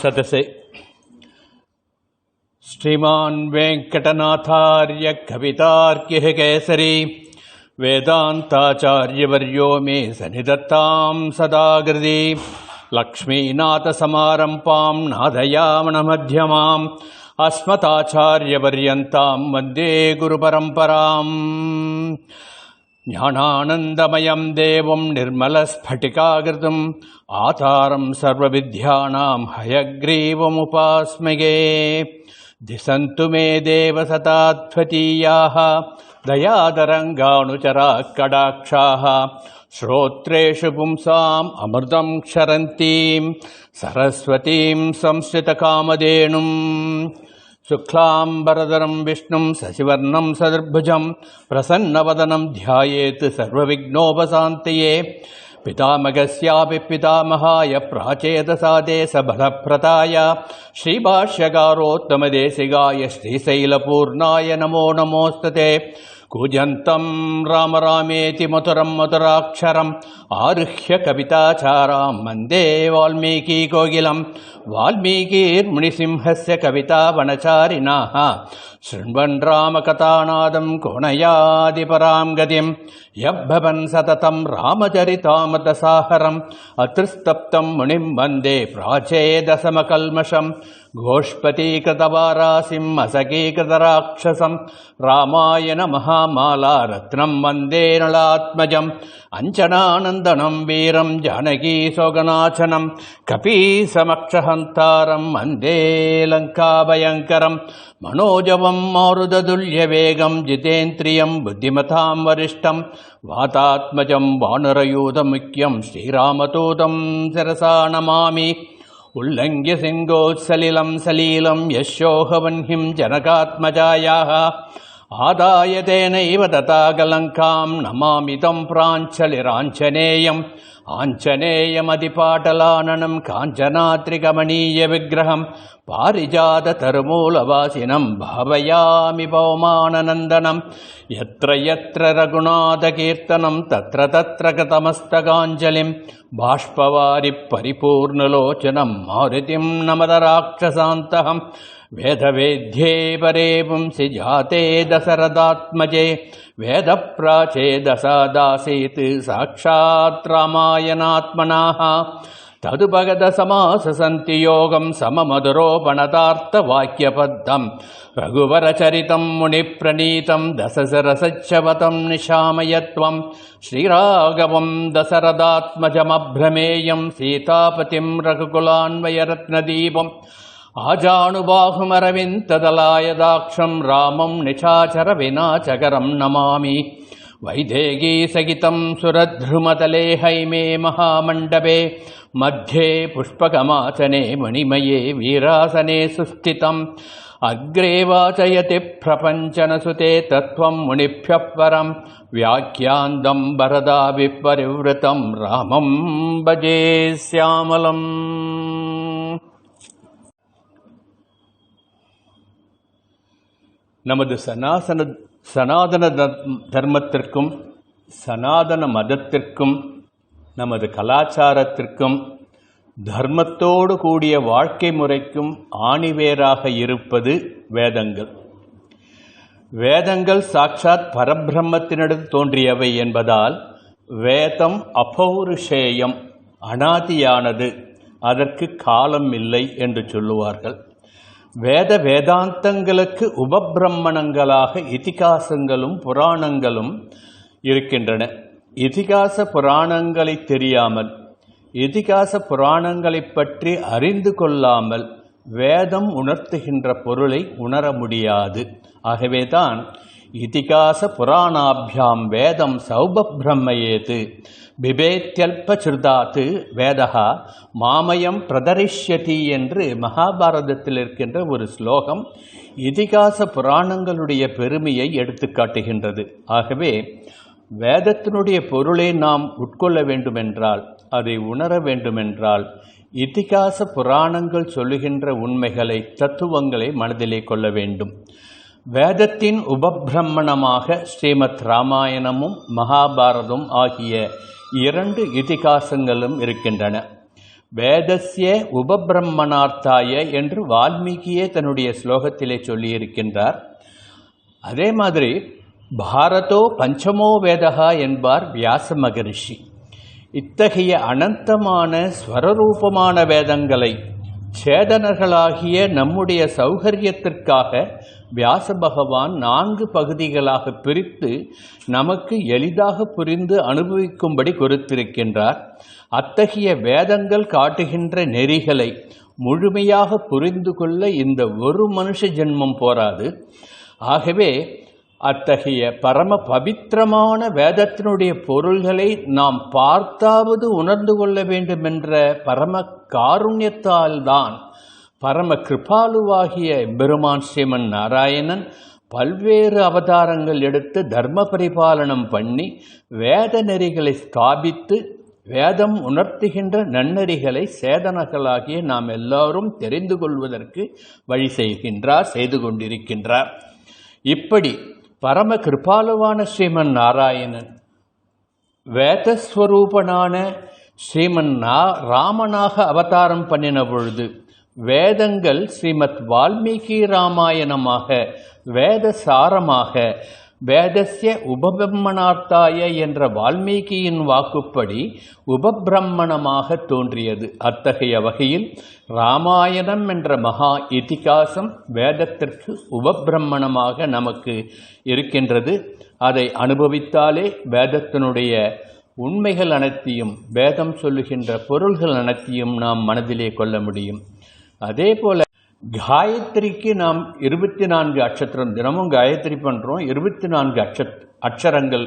सदसे श्रीमान् वेंकटनाथार्य कवितार्किः केसरी वेदांताचार्यवर्यो मे सन्निधत्तां सदा हृदि लक्ष्मीनाथसमारम्भां नाथयामनमध्यमाम् अस्मदाचार्यपर्यन्तां वन्दे गुरुपरम्पराम् ज्ञानानन्दमयं देवं निर्मलस्फटिकाकृतिम् आधारं सर्वविद्यानां हयग्रीवमुपास्महे दिशन्तु मे देव सतात्वतीयाः दयादरङ्गानुचराः कटाक्षाः श्रोत्रेषु पुंसाम् अमृतं क्षरन्तीं सरस्वतीं संस्कृतकामधेनुम् शुक्लाम्बरधरं विष्णुं शशिवर्णं सदर्भुजं प्रसन्नवदनं ध्यायेत् सर्वविघ्नोपशान्तये पितामहस्यापि पितामहाय प्राचेदसादेशबलप्रदाय श्रीभाष्यकारोत्तमदेशिकाय श्रीशैलपूर्णाय नमो नमोस्तुते कूजन्तं राम रामेति मधुरं मधुराक्षरम् आरुह्य कविताचारां वन्दे वाल्मीकिकोकिलं वाल्मीकिर्मुनिसिंहस्य कवितावनचारिणः शृण्वन् रामकथानादं कोणयादिपरां गतिं यद्भवन् सततं रामचरितामृतसागरम् अतृस्तप्तं मुनिं वन्दे प्राचेदशमकल्मषं गोष्पतीकृतवारासिं असकीकृतराक्षसं रामायण महामाला रत्नं वन्दे नलात्मजम् अञ्जनानन्दनं वीरं जानकी सौगनाचनं कपीसमक्षहन्तारं वन्दे लङ्काभयङ्करं मनोजवं मारुततुल्यवेगं जितेन्द्रियं बुद्धिमतां वरिष्ठं वातात्मजं वानरयूथमुख्यं श्रीरामदूतं शिरसा नमामि उल्लङ्घ्य सिंहोत्सलिलं सलीलं यशोहवह्निं जनकात्मजायाः आदाय तेनैव तथागलङ्कां नमामि तं प्राञ्जलिराञ्जनेयम् आञ्जनेयमधिपाटलाननं काञ्चनाद्रिकमणीयविग्रहं पारिजाततरुमूलवासिनं भावयामि पवमाननन्दनं यत्र यत्र रघुनाथकीर्तनं तत्र तत्र कृतमस्तकाञ्जलिं बाष्पवारि परिपूर्णलोचनं मारुतिं नमत राक्षसान्तहं वेदवेद्ये परे पुंसि जाते दशरथात्मजे वेदप्राचेदसादासीत् साक्षात् रामायणात्मनः तदुपगतसमाससन्ति योगं सममधुरोपणतार्थवाक्यबद्धं रघुवरचरितं मुनिप्रणीतं दशसरसच्छवतं निशामयत्वं श्रीराघवं दशरथात्मजमभ्रमेयं सीतापतिं रघुकुलान्वयरत्नदीपम् आजानुबाहुमरविन्ददलायदाक्षं रामं निशाचर विनाशकरं नमामि वैदेहीसहितं सुरद्रुमतले हैमे महामण्डपे मध्ये पुष्पकमासने मणिमये वीरासने सुस्थितम् अग्रे वाचयति प्रपञ्चनसुते तत्त्वं मुनिभ्यः परं व्याख्यान्तं वरदाभिपरिवृतं रामं भजे श्यामलम् நமது சனாதன தர்மத்திற்கும் சனாதன மதத்திற்கும் நமது கலாச்சாரத்திற்கும் தர்மத்தோடு கூடிய வாழ்க்கை முறைக்கும் ஆணிவேராக இருப்பது வேதங்கள். வேதங்கள் சாட்சாத் பரபிரம்மத்தினிடம் தோன்றியவை என்பதால் வேதம் அபௌருஷேயம், அனாதியானது, அதற்கு காலம் இல்லை என்று சொல்லுவார்கள். வேதாந்தங்களுக்கு உபபிரம்மணங்களாக இதிகாசங்களும் புராணங்களும் இருக்கின்றன. இதிகாச புராணங்களை தெரியாமல், இதிகாச புராணங்களை பற்றி அறிந்து கொள்ளாமல் வேதம் உணர்த்துகின்ற பொருளை உணர முடியாது. ஆகவேதான் இதிகாச புராணாபியாம் வேதம் சௌபபிரம்மயேது பிபேத்யல்பசுதாத் வேதா மாமயம் பிரதரிஷ்யதி என்று மகாபாரதத்தில் இருக்கின்ற ஒரு ஸ்லோகம் இதிகாச புராணங்களுடைய பெருமையை எடுத்து காட்டுகின்றது. ஆகவே வேதத்தினுடைய பொருளை நாம் உட்கொள்ள வேண்டுமென்றால், அதை உணர வேண்டுமென்றால், இதிகாச புராணங்கள் சொல்லுகின்ற உண்மைகளை, தத்துவங்களை மனதிலே கொள்ள வேண்டும். வேதத்தின் உபபிரம்மணமாக ஸ்ரீமத் ராமாயணமும் மகாபாரதம் ஆகிய இரண்டு இதிகாசங்களும் இருக்கின்றன. வேதஸ்ய உபபிரம்மணார்த்தாய என்று வால்மீகியே தன்னுடைய ஸ்லோகத்திலே சொல்லியிருக்கின்றார். அதே மாதிரி பாரதோ பஞ்சமோ வேதா என்பார் வியாச மகரிஷி. இத்தகைய அனந்தமான ஸ்வரரூபமான வேதங்களை சேதனர்களாகிய நம்முடைய சௌகரியத்திற்காக வியாச பகவான் 4 பகுதிகளாக பிரித்து நமக்கு எளிதாக புரிந்து அனுபவிக்கும்படி கொடுத்திருக்கின்றார். அத்தகைய வேதங்கள் காட்டுகின்ற நெறிகளை முழுமையாக புரிந்து கொள்ள இந்த ஒரு மனுஷ ஜென்மம் போராது. ஆகவே அத்தகைய பரம பவித்திரமான வேதத்தினுடைய பொருள்களை நாம் பார்த்தாவது உணர்ந்து கொள்ள வேண்டும் என்ற பரம காருண்யத்தால் தான் பரம கிருபாலுவாகிய பெருமான் ஸ்ரீமன் நாராயணன் பல்வேறு அவதாரங்கள் எடுத்து தர்ம பரிபாலனம் பண்ணி வேத நெறிகளை ஸ்தாபித்து வேதம் உணர்த்துகின்ற நன்னெறிகளை சேதனர்களாகிய நாம் எல்லாரும் தெரிந்து கொள்வதற்கு வழி செய்து கொண்டிருக்கின்றார். இப்படி பரம கிருபாலுவான ஸ்ரீமன் நாராயணன் வேதஸ்வரூபனான ஸ்ரீமன் ராமனாக அவதாரம் பண்ணின பொழுது வேதங்கள் ஸ்ரீமத் வால்மீகி ராமாயணமாக வேதசாரமாக வேதஸ்ய உபபிரம்மணார்த்தாய என்ற வால்மீகியின் வாக்குப்படி உபபிரம்மணமாக தோன்றியது. அத்தகைய வகையில் ராமாயணம் என்ற மகா இதிகாசம் வேதத்திற்கு உபபிரம்மணமாக நமக்கு இருக்கின்றது. அதை அனுபவித்தாலே வேதத்தினுடைய உண்மைகள் அனைத்தையும் வேதம் சொல்லுகின்ற பொருள்கள் அனைத்தையும் நாம் மனதிலே கொள்ள முடியும். அதே போல காயத்ரிக்கு நாம் 24 அட்சத்திரம் தினமும் காயத்ரி பண்ணுறோம். 24 அட்சரங்கள்,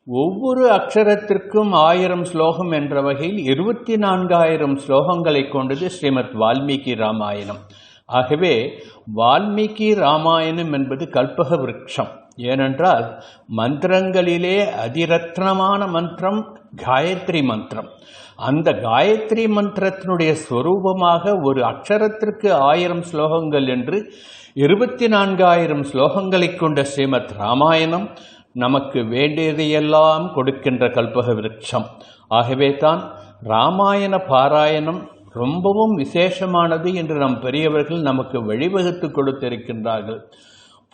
ஒவ்வொரு அக்ஷரத்திற்கும் 1000 ஸ்லோகம் என்ற வகையில் 24,000 ஸ்லோகங்களை கொண்டது ஸ்ரீமத் வால்மீகி ராமாயணம். ஆகவே வால்மீகி ராமாயணம் என்பது கல்பக விருட்சம். ஏனென்றால் மந்திரங்களிலே அதிரத்னமான மந்திரம் காயத்ரி மந்திரம். அந்த காயத்ரி மந்திரத்தினுடைய ஸ்வரூபமாக ஒரு அக்ஷரத்திற்கு 1000 ஸ்லோகங்கள் என்று 24,000 ஸ்லோகங்களை கொண்ட ஸ்ரீமத் ராமாயணம் நமக்கு வேண்டியதையெல்லாம் கொடுக்கின்ற கல்பக விருட்சம். ஆகவே தான் ராமாயண பாராயணம் ரொம்பவும் விசேஷமானது என்று நம் பெரியவர்கள் நமக்கு வழிவகுத்து கொடுத்திருக்கின்றார்கள்.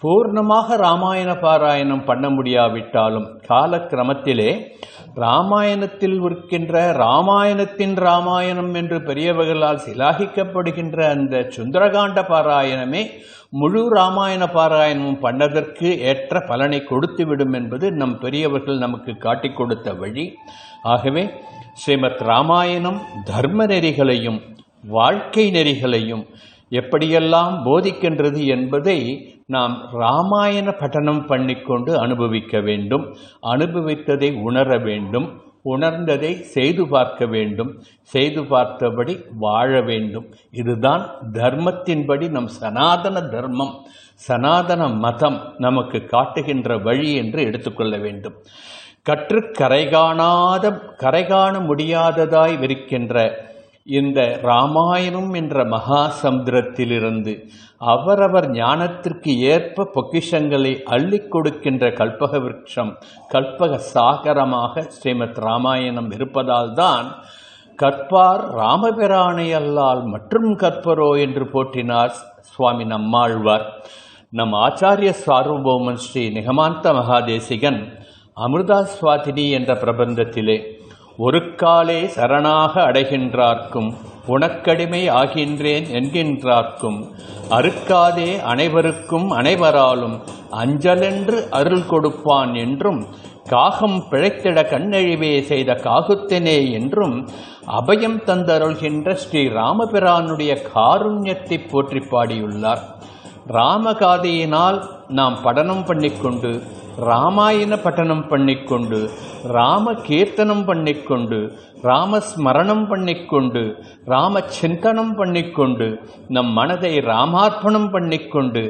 பூர்ணமாக ராமாயண பாராயணம் பண்ண முடியாவிட்டாலும் காலக்கிரமத்திலே ராமாயணத்தில் இருக்கின்ற ராமாயணத்தின் ராமாயணம் என்று பெரியவர்களால் சிலாகிக்கப்படுகின்ற அந்த சுந்தரகாண்ட பாராயணமே முழு ராமாயண பாராயணமும் பண்ணதற்கு ஏற்ற பலனை கொடுத்துவிடும் என்பது நம் பெரியவர்கள் நமக்கு காட்டிக் கொடுத்த வழி. ஆகவே ஸ்ரீமத் ராமாயணம் தர்ம நெறிகளையும் வாழ்க்கை நெறிகளையும் எப்படியெல்லாம் போதிக்கின்றது என்பதை நாம் ராமாயண பఠனம் பண்ணிக்கொண்டு அனுபவிக்க வேண்டும். அனுபவித்ததை உணர வேண்டும். உணர்ந்ததை செய்து பார்க்க வேண்டும். செய்து பார்த்தபடி வாழ வேண்டும். இதுதான் தர்மத்தின்படி நம் சனாதன தர்மம், சனாதன மதம் நமக்கு காட்டுகின்ற வழி என்று எடுத்துக்கொள்ள வேண்டும். கற்று கரைகாண முடியாததாய் இருக்கின்ற இந்த ராமாயணம் என்ற மகா சமுத்திரத்திலிருந்து அவரவர் ஞானத்திற்கு ஏற்ப பொக்கிஷங்களை அள்ளி கொடுக்கின்ற கல்பக விருட்சம், கல்பக சாகரமாக ஸ்ரீமத் ராமாயணம் இருப்பதால் தான் கற்பார் ராமபிரானை அல்லால் மற்றும் கற்பரோ என்று போற்றினார் சுவாமி நம்மாழ்வார். நம் ஆச்சாரிய சார்வபௌமன் ஸ்ரீ நிகமாந்த மகாதேசிகன் அமிர்தாஸ்வாதினி என்ற பிரபந்தத்திலே ஒரு காலே சரணாக அடைகின்றார்க்கும் உனக்கடிமை ஆகின்றேன் என்கின்றார்க்கும் அறுக்காதே அனைவருக்கும் அனைவராலும் அஞ்சலென்று அருள் கொடுப்பான் என்றும் காகம் பிழைத்திட கண்ணழிவே செய்த காகுத்தனே என்றும் அபயம் தந்தருள்கின்ற ஸ்ரீ ராமபிரானுடைய காருண்யத்தை போற்றி பாடியுள்ளார். ராமகாதையினால் நாம் படனம் பண்ணிக்கொண்டு ராமாயண பட்டனம் பண்ணிக்கொண்டு ராம கீர்த்தனம் பண்ணிக்கொண்டு ராமஸ்மரணம் பண்ணிக்கொண்டு ராம சிந்தனம் பண்ணிக்கொண்டு நம் மனதை ராமார்ப்பணம் பண்ணிக்கொண்டு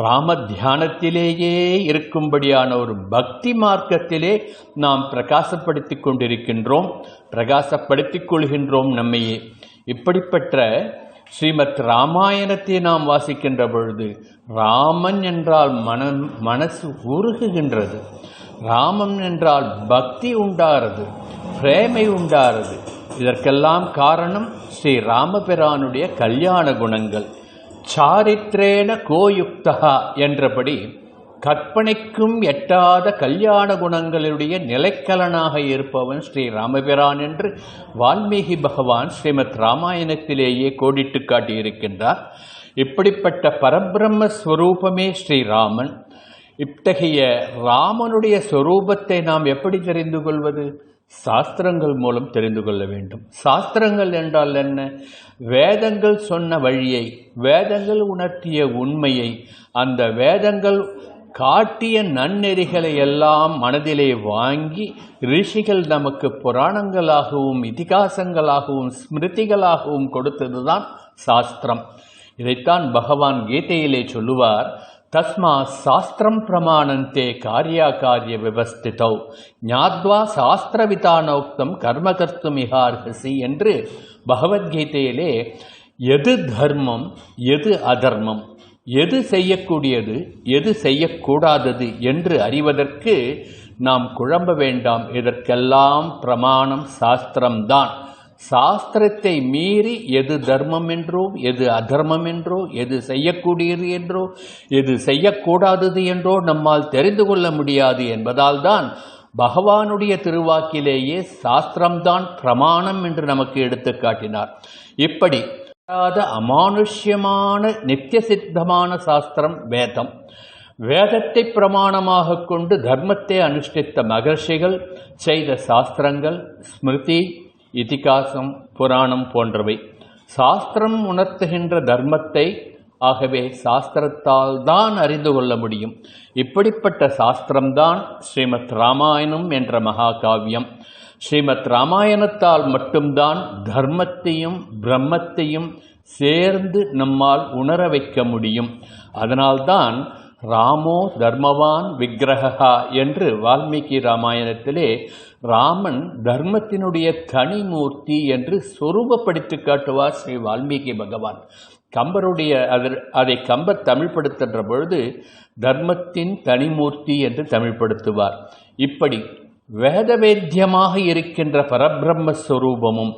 ராம தியானத்திலேயே இருக்கும்படியான ஒரு பக்தி மார்க்கத்திலே நாம் பிரகாசப்படுத்திக் கொண்டிருக்கின்றோம், பிரகாசப்படுத்திக் கொள்கின்றோம் நம்மையே. இப்படிப்பட்ட ஸ்ரீமத் ராமாயணத்தை நாம் வாசிக்கின்ற பொழுது ராமன் என்றால் மனசு உருகுகின்றது. ராமன் என்றால் பக்தி உண்டாகிறது, பிரேமை உண்டாகிறது, இதற்கெல்லாம் காரணம் ஸ்ரீ ராமபிரானுடைய கல்யாண குணங்கள். சாரித்ரேன கோயுக்தா என்றபடி கற்பனைக்கும் எட்டாத கல்யாண குணங்களுடைய நிலைக்கலனாக இருப்பவன் ஸ்ரீ ராமபிரான் என்று வால்மீகி பகவான் ஸ்ரீமத் ராமாயணத்திலேயே கோடிட்டு காட்டியிருக்கின்றார். இப்படிப்பட்ட பரபிரம்ம ஸ்வரூபமே ஸ்ரீராமன். இத்தகைய ராமனுடைய ஸ்வரூபத்தை நாம் எப்படி தெரிந்து கொள்வது? சாஸ்திரங்கள் மூலம் தெரிந்து கொள்ள வேண்டும். சாஸ்திரங்கள் என்றால் என்ன? வேதங்கள் சொன்ன வழியை, வேதங்கள் உணர்த்திய உண்மையை, அந்த வேதங்கள் காட்டிய நன்னெறிகளை எல்லாம் மனதிலே வாங்கி ரிஷிகள் நமக்கு புராணங்களாகவும் இதிகாசங்களாகவும் ஸ்மிருதிகளாகவும் கொடுத்ததுதான் சாஸ்திரம். இதைத்தான் பகவான் கீதையிலே சொல்லுவார், தஸ்மா சாஸ்திரம் பிரமாணந்தே காரியாகாரிய விவஸ்திதௌ ஞாத்வா சாஸ்திரவிதானோக்தம் கர்மகர்த்தும் இஹார்ஹசி என்று பகவத்கீதையிலே எது தர்மம் எது அதர்மம், எது செய்யக்கூடியது எது செய்யக்கூடாதது என்று அறிவதற்கு நாம் குழம்ப வேண்டாம். இதற்கெல்லாம் பிரமாணம் சாஸ்திரம்தான். சாஸ்திரத்தை மீறி எது தர்மம் என்றோ எது அதர்மம் என்றோ எது செய்யக்கூடியது என்றோ எது செய்யக்கூடாதது என்றோ நம்மால் தெரிந்து கொள்ள முடியாது என்பதால் தான் பகவானுடைய திருவாக்கிலேயே சாஸ்திரம்தான் பிரமாணம் என்று நமக்கு எடுத்து காட்டினார். இப்படி அமானுஷ்யமான நித்திய சித்தமான சாஸ்திரம் வேதம். வேதத்தை பிரமாணமாக கொண்டு தர்மத்தை அனுஷ்டித்த மகர்ஷிகள் செய்த சாஸ்திரங்கள் ஸ்மிருதி, இதிகாசம், புராணம் போன்றவை. சாஸ்திரம் உணர்த்துகின்ற தர்மத்தை ஆகவே சாஸ்திரத்தால் தான் அறிந்து கொள்ள முடியும். இப்படிப்பட்ட சாஸ்திரம்தான் ஸ்ரீமத் ராமாயணம் என்ற மகாகாவியம். ஸ்ரீமத் ராமாயணத்தால் மட்டும்தான் தர்மத்தையும் பிரம்மத்தையும் சேர்ந்து நம்மால் உணர வைக்க முடியும். அதனால்தான் ராமோ தர்மவான் விக்கிரகா என்று வால்மீகி ராமாயணத்திலே ராமன் தர்மத்தினுடைய தனிமூர்த்தி என்று சொரூபப்படுத்தி காட்டுவார் ஸ்ரீ வால்மீகி பகவான். கம்பருடைய அதை கம்பர் தமிழ்படுத்துகின்ற பொழுது தர்மத்தின் தனிமூர்த்தி என்று தமிழ்படுத்துவார். இப்படி வேதவேத்தியமாக இருக்கின்ற பரபிரம்மஸ்வரூபமும்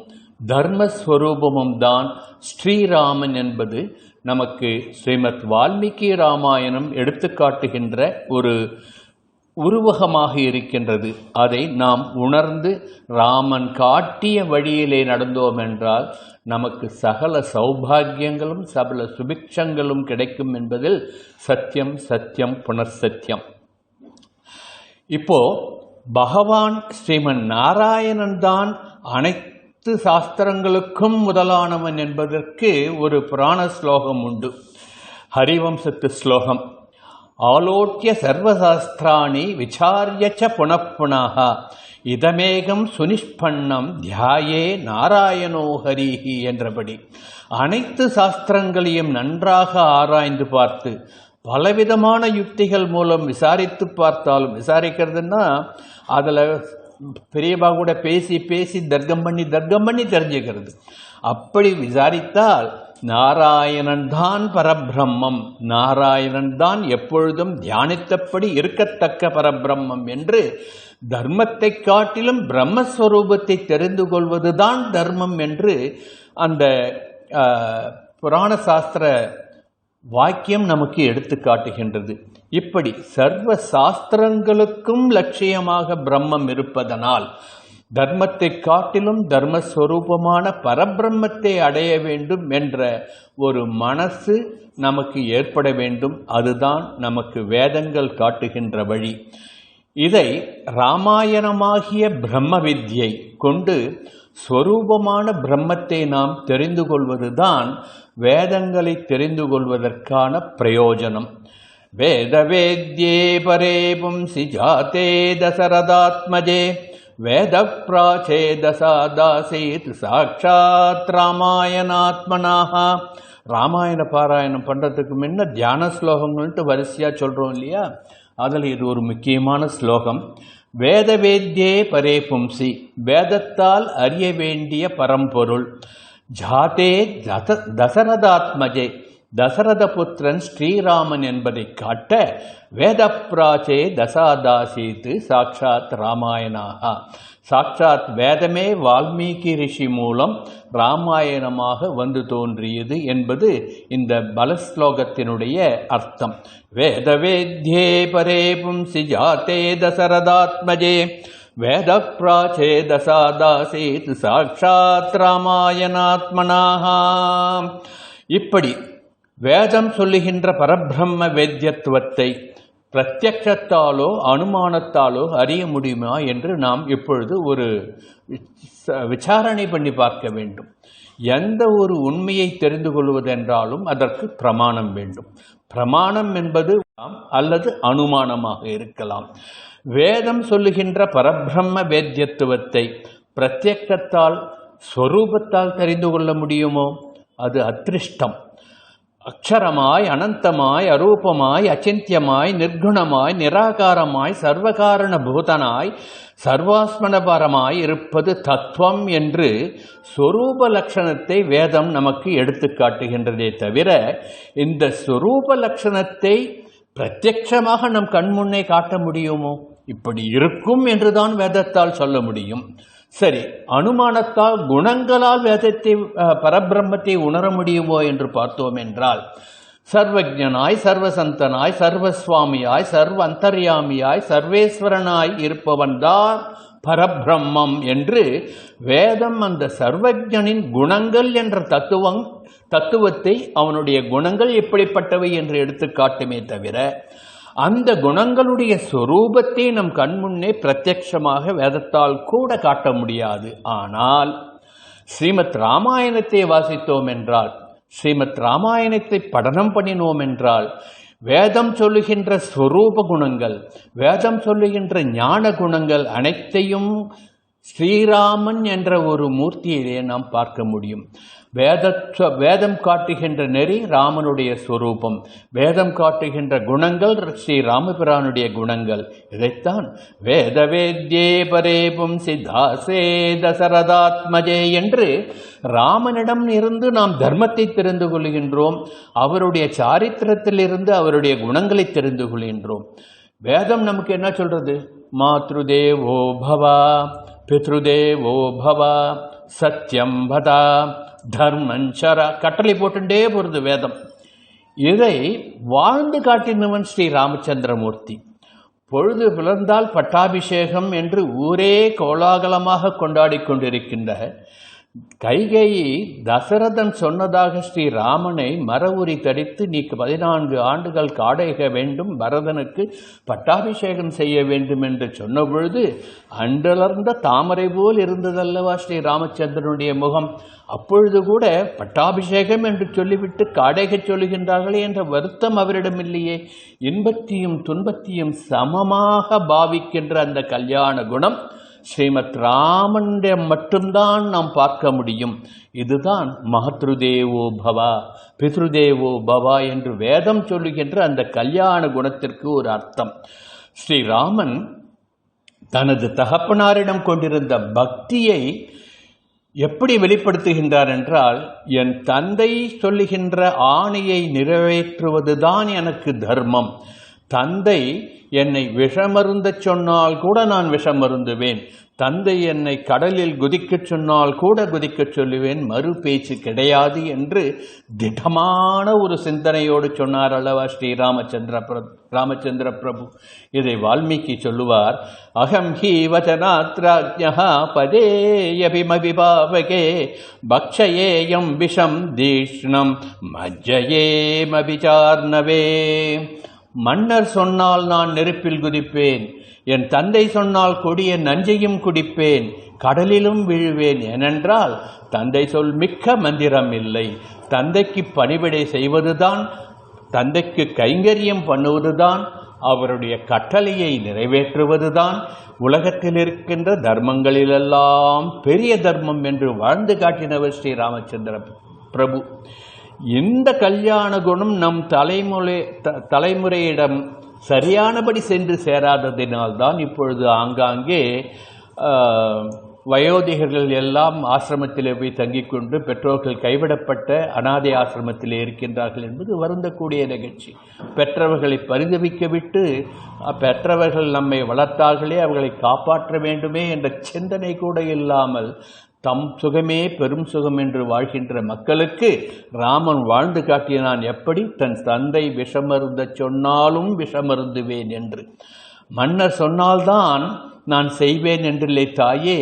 தர்மஸ்வரூபமும் தான் ஸ்ரீராமன் என்பது நமக்கு ஸ்ரீமத் வால்மீகி ராமாயணம் எடுத்துக்காட்டுகின்ற ஒரு உருவகமாக இருக்கின்றது. அதை நாம் உணர்ந்து ராமன் காட்டிய வழியிலே நடந்தோம் என்றால் நமக்கு சகல சௌபாகியங்களும் சகல சுபிக்ஷங்களும் கிடைக்கும் என்பதில் சத்தியம் சத்தியம் புனர்சத்தியம். இப்போ பகவான் ஸ்ரீமன் நாராயணன் தான் அனைத்து சாஸ்திரங்களுக்கும் முதலானவன் என்பதற்கு ஒரு புராண ஸ்லோகம் உண்டு. ஹரிவம்சத்து ஸ்லோகம். ஆலோட்ய சர்வசாஸ்திராணி விசாரியச்ச புனப்புனஹ இதமேகம் சுனிஷ்பன்னம் தியாயே நாராயணோ ஹரிஹி என்றபடி அனைத்து சாஸ்திரங்களையும் நன்றாக ஆராய்ந்து பார்த்து பலவிதமான யுக்திகள் மூலம் விசாரித்து பார்த்தாலும், விசாரிக்கிறதுன்னா அதில் பெரியபா கூட பேசி பேசி தர்க்கம் பண்ணி தெரிஞ்சுக்கிறது. அப்படி விசாரித்தால் நாராயணன் தான் பரபிரம்மம், நாராயணன் தான் எப்பொழுதும் தியானித்தபடி இருக்கத்தக்க பரபிரம்மம் என்று தர்மத்தை காட்டிலும் பிரம்மஸ்வரூபத்தை தெரிந்து கொள்வதுதான் தர்மம் என்று அந்த புராண சாஸ்திர வாக்கியம் நமக்கு எடுத்து காட்டுகின்றது. இப்படி சர்வ சாஸ்திரங்களுக்கும் லட்சியமாக பிரம்மம் இருப்பதனால் தர்மத்தை காட்டிலும் தர்மஸ்வரூபமான பரபிரம்மத்தை அடைய வேண்டும் என்ற ஒரு மனசு நமக்கு ஏற்பட வேண்டும். அதுதான் நமக்கு வேதங்கள் காட்டுகின்ற வழி. இதை ராமாயணமாகிய பிரம்ம வித்யை கொண்டு ஸ்வரூபமான பிரம்மத்தை நாம் தெரிந்து கொள்வதுதான் வேதங்களை தெரிந்து கொள்வதற்கான பிரயோஜனம். வேதவேத்யே பரே பும்சி ஜாதே தசரதாத்மஜே வேத பிராச்சேதசாதாசீத் சாட்சாத் ராமாயணாத்மனாக. ராமாயண பாராயணம் பண்ணுறதுக்கு முன்ன தியான ஸ்லோகங்கள்ட்டு வரிசையாக சொல்கிறோம் இல்லையா, அதில் இது ஒரு முக்கியமான ஸ்லோகம். வேதவேத்யே பரே பும்சி, வேதத்தால் அறிய வேண்டிய பரம்பொருள். ஜாதே தசரதாத்மஜே, தசரத புத்திரன் ஸ்ரீராமன் என்பதை காட்ட வேதப்பிராச்சே தசாதாசீத்து சாட்சாத் ராமாயணாக, சாட்சாத் வேதமே வால்மீகி ரிஷி மூலம் ராமாயணமாக வந்து தோன்றியது என்பது இந்த பலஸ்லோகத்தினுடைய அர்த்தம். வேதவேத்யே பரே பும்சி ஜாதே தசரதாத்மஜே வேதப்பிராச்சே தசாதாசீத் சாட்சாத் ராமாயணாத்மனாக. இப்படி வேதம் சொல்லுகின்ற பரபிரம்ம வேத்யத்துவத்தை பிரத்யக்ஷத்தாலோ அனுமானத்தாலோ அறிய முடியுமா என்று நாம் இப்பொழுது ஒரு விசாரணை பண்ணி பார்க்க வேண்டும். எந்த ஒரு உண்மையை தெரிந்து கொள்வதென்றாலும் அதற்கு பிரமாணம் வேண்டும். பிரமாணம் என்பது அல்லது அனுமானமாக இருக்கலாம். வேதம் சொல்லுகின்ற பரபிரம்ம வேத்யத்துவத்தை பிரத்யக்ஷத்தால் ஸ்வரூபத்தால் தெரிந்து கொள்ள முடியுமோ? அது அதிருஷ்டம். அக்ஷரமாய், அனந்தமாய், அரூபமாய், அச்சிந்தியமாய், நிர்குணமாய், நிராகாரமாய், சர்வகாரண பூதனாய், சர்வாஸ்மனபரமாய் இருப்பது தத்துவம் என்று சொரூப லட்சணத்தை வேதம் நமக்கு எடுத்து காட்டுகின்றதே தவிர, இந்த சொரூப லட்சணத்தை பிரத்யட்சமாக நம் கண்முன்னே காட்ட முடியுமோ? இப்படி இருக்கும் என்றுதான் வேதத்தால் சொல்ல முடியும். சரி, அனுமானத்தால் குணங்களால் வேதத்தை பரபிரம்மத்தை உணர முடியுமோ என்று பார்த்தோம் என்றால், சர்வஜனாய், சர்வசந்தனாய், சர்வசுவாமியாய், சர்வ அந்தர்யாமியாய், சர்வேஸ்வரனாய் இருப்பவன்தான் பரபிரம்மம் என்று வேதம் அந்த சர்வஜனின் குணங்கள் என்ற தத்துவத்தை அவனுடைய குணங்கள் எப்படிப்பட்டவை என்று எடுத்து காட்டுமே தவிர, அந்த குணங்களுடைய சொரூபத்தை நம் கண்முன்னே பிரத்யட்சமாக வேதத்தால் கூட காட்ட முடியாது. ஆனால் ஸ்ரீமத் ராமாயணத்தை வாசித்தோம் என்றால், ஸ்ரீமத் ராமாயணத்தை படனம் பண்ணினோம் என்றால், வேதம் சொல்லுகின்ற ஸ்வரூப குணங்கள், வேதம் சொல்லுகின்ற ஞான குணங்கள் அனைத்தையும் ஸ்ரீராமன் என்ற ஒரு மூர்த்தியிலே நாம் பார்க்க முடியும். வேதம் காட்டுகின்ற நெறி ராமனுடைய ஸ்வரூபம், வேதம் காட்டுகின்ற குணங்கள் ஸ்ரீ ராமபிரானுடைய குணங்கள். இதைத்தான் வேதவேத்யே பரே பும்சி தாசே தசரதாத்மஜே என்று ராமனிடம் இருந்து நாம் தர்மத்தை தெரிந்து கொள்கின்றோம், அவருடைய சாரித்திரத்திலிருந்து அவருடைய குணங்களை தெரிந்து கொள்கின்றோம். வேதம் நமக்கு என்ன சொல்றது? மாத்ருதேவோ பவா, பித்ருதேவோ பவா, சத்யம் பதா, தர்மஞ்சரா, கட்டளை போட்டுட்டே போகிறது வேதம். இதை வாழ்ந்து காட்டினவன் ஸ்ரீ ராமச்சந்திரமூர்த்தி. பொழுது பிளந்தால் பட்டாபிஷேகம் என்று ஊரே கோலாகலமாக கொண்டாடி கொண்டிருக்கின்ற கைகேயி தசரதன் சொன்னதாக ஸ்ரீ ராமனை மர உரி தடித்து நீ 14 ஆண்டுகள் காடைக வேண்டும், பரதனுக்கு பட்டாபிஷேகம் செய்ய வேண்டும் என்று சொன்ன பொழுது அன்றலர்ந்த தாமரை போல் இருந்ததல்லவா ஸ்ரீ ராமச்சந்திரனுடைய முகம். அப்பொழுது கூட பட்டாபிஷேகம் என்று சொல்லிவிட்டு காடைக சொல்லுகின்றார்களே என்ற வருத்தம் அவரிடம் இல்லையே. இன்பத்தையும் துன்பத்தையும் சமமாக பாவிக்கின்ற அந்த கல்யாண குணம் ஸ்ரீமத் ராமனுடைய மட்டும்தான் நாம் பார்க்க முடியும். இதுதான் மாத்ருதேவோ பவா, பித்ருதேவோ பவா என்று வேதம் சொல்லுகின்ற அந்த கல்யாண குணத்திற்கு ஒரு அர்த்தம். ஸ்ரீராமன் தனது தகப்பனாரிடம் கொண்டிருந்த பக்தியை எப்படி வெளிப்படுத்துகின்றார் என்றால், என் தந்தை சொல்லுகின்ற ஆணையை நிறைவேற்றுவதுதான் எனக்கு தர்மம். தந்தை என்னை விஷமருந்தச் சொன்னால் கூட நான் விஷமருந்துவேன், தந்தை என்னை கடலில் குதிக்கச் சொன்னால் கூட குதிக்கச் சொல்லுவேன், மறு பேச்சு கிடையாது என்று திடமான ஒரு சிந்தனையோடு சொன்னார் அல்லவா ஸ்ரீ ராமச்சந்திர பிரபு. இதை வால்மீகி சொல்லுவார், அகம் ஹி வச்சனாத்ராஜ்ஞா பதேயபிமபிபாவகே பக்ஷயேயம் விஷம் தீஷ்ணம் மஜ்ஜயேமபிசார்ணவே. மன்னர் சொன்னால் நான் நெருப்பில் குதிப்பேன், என் தந்தை சொன்னால் கொடிய நஞ்சையும் குடிப்பேன், கடலிலும் விழுவேன். ஏனென்றால் தந்தை சொல் மிக்க மந்திரம் இல்லை. தந்தைக்கு பணிவிடை செய்வதுதான், தந்தைக்கு கைங்கரியம் பண்ணுவதுதான், அவருடைய கட்டளையை நிறைவேற்றுவதுதான் உலகத்தில் இருக்கின்ற தர்மங்களிலெல்லாம் பெரிய தர்மம் என்று வாழ்ந்து காட்டினவர் ஸ்ரீ ராமச்சந்திர பிரபு. இந்த கல்யாண குணம் நம் தலைமுறையிடம் சரியானபடி சென்று சேராததினால்தான் இப்பொழுது ஆங்காங்கே வயோதிகர்கள் எல்லாம் ஆசிரமத்திலே போய் தங்கிக் கொண்டு பெற்றோர்கள் கைவிடப்பட்ட அனாதை ஆசிரமத்திலே இருக்கின்றார்கள் என்பது வருந்தக்கூடிய நிகழ்ச்சி. பெற்றவர்களை பரிதவிக்க விட்டு பெற்றவர்கள் நம்மை வளர்த்தார்களே, அவர்களை காப்பாற்ற வேண்டுமே என்ற சிந்தனை கூட இல்லாமல் தம் சுகமே பெரும் சுகம் என்று வாழ்கின்ற மக்களுக்கு ராமன் வாழ்ந்து காட்டினான். எப்படி? தன் தந்தை விஷமருந்த சொன்னாலும் விஷமருந்துவேன் என்று. மன்னர் சொன்னால்தான் நான் செய்வேன் என்றில்லை தாயே,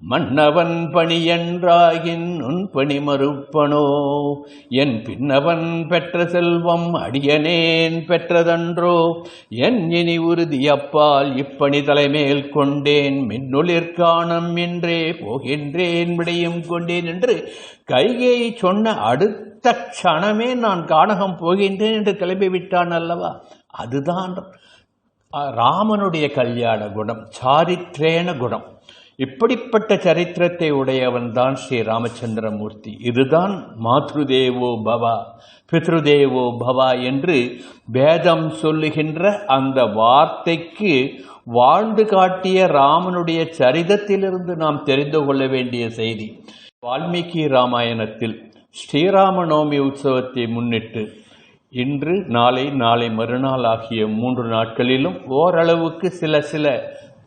மன்னவன் பணி என்றாகின் உன் பணி மறுப்பனோ, என் பின்னவன் பெற்ற செல்வம் அடியனேன் பெற்றதன்றோ, என் இனி உறுதி அப்பால் இப்பணி தலைமேல் கொண்டேன், மின்னொளிர்காணம் என்றே போகின்றேன் விடையும் கொண்டேன் என்று கைகேயி சொன்ன அடுத்த க்ஷணமே நான் கானகம் போகின்றேன் என்று கிளம்பிவிட்டான் அல்லவா? அதுதான் ராமனுடைய கல்யாண குணம், சாரித்ரேன குணம். இப்படிப்பட்ட சரித்திரத்தை உடையவன் தான் ஸ்ரீ ராமச்சந்திரமூர்த்தி. இதுதான் மாத்ருதேவோ பவா பித்ருதேவோ பவா என்று வேதம் சொல்லுகின்ற அந்த வார்த்தைக்கு வாழ்ந்து காட்டிய ராமனுடைய சரிதத்திலிருந்து நாம் தெரிந்து கொள்ள வேண்டிய செய்தி. வால்மீகி ராமாயணத்தில் ஸ்ரீராமநவமி உற்சவத்தை முன்னிட்டு இன்று நாளை மறுநாள் ஆகிய 3 நாட்களிலும் ஓரளவுக்கு சில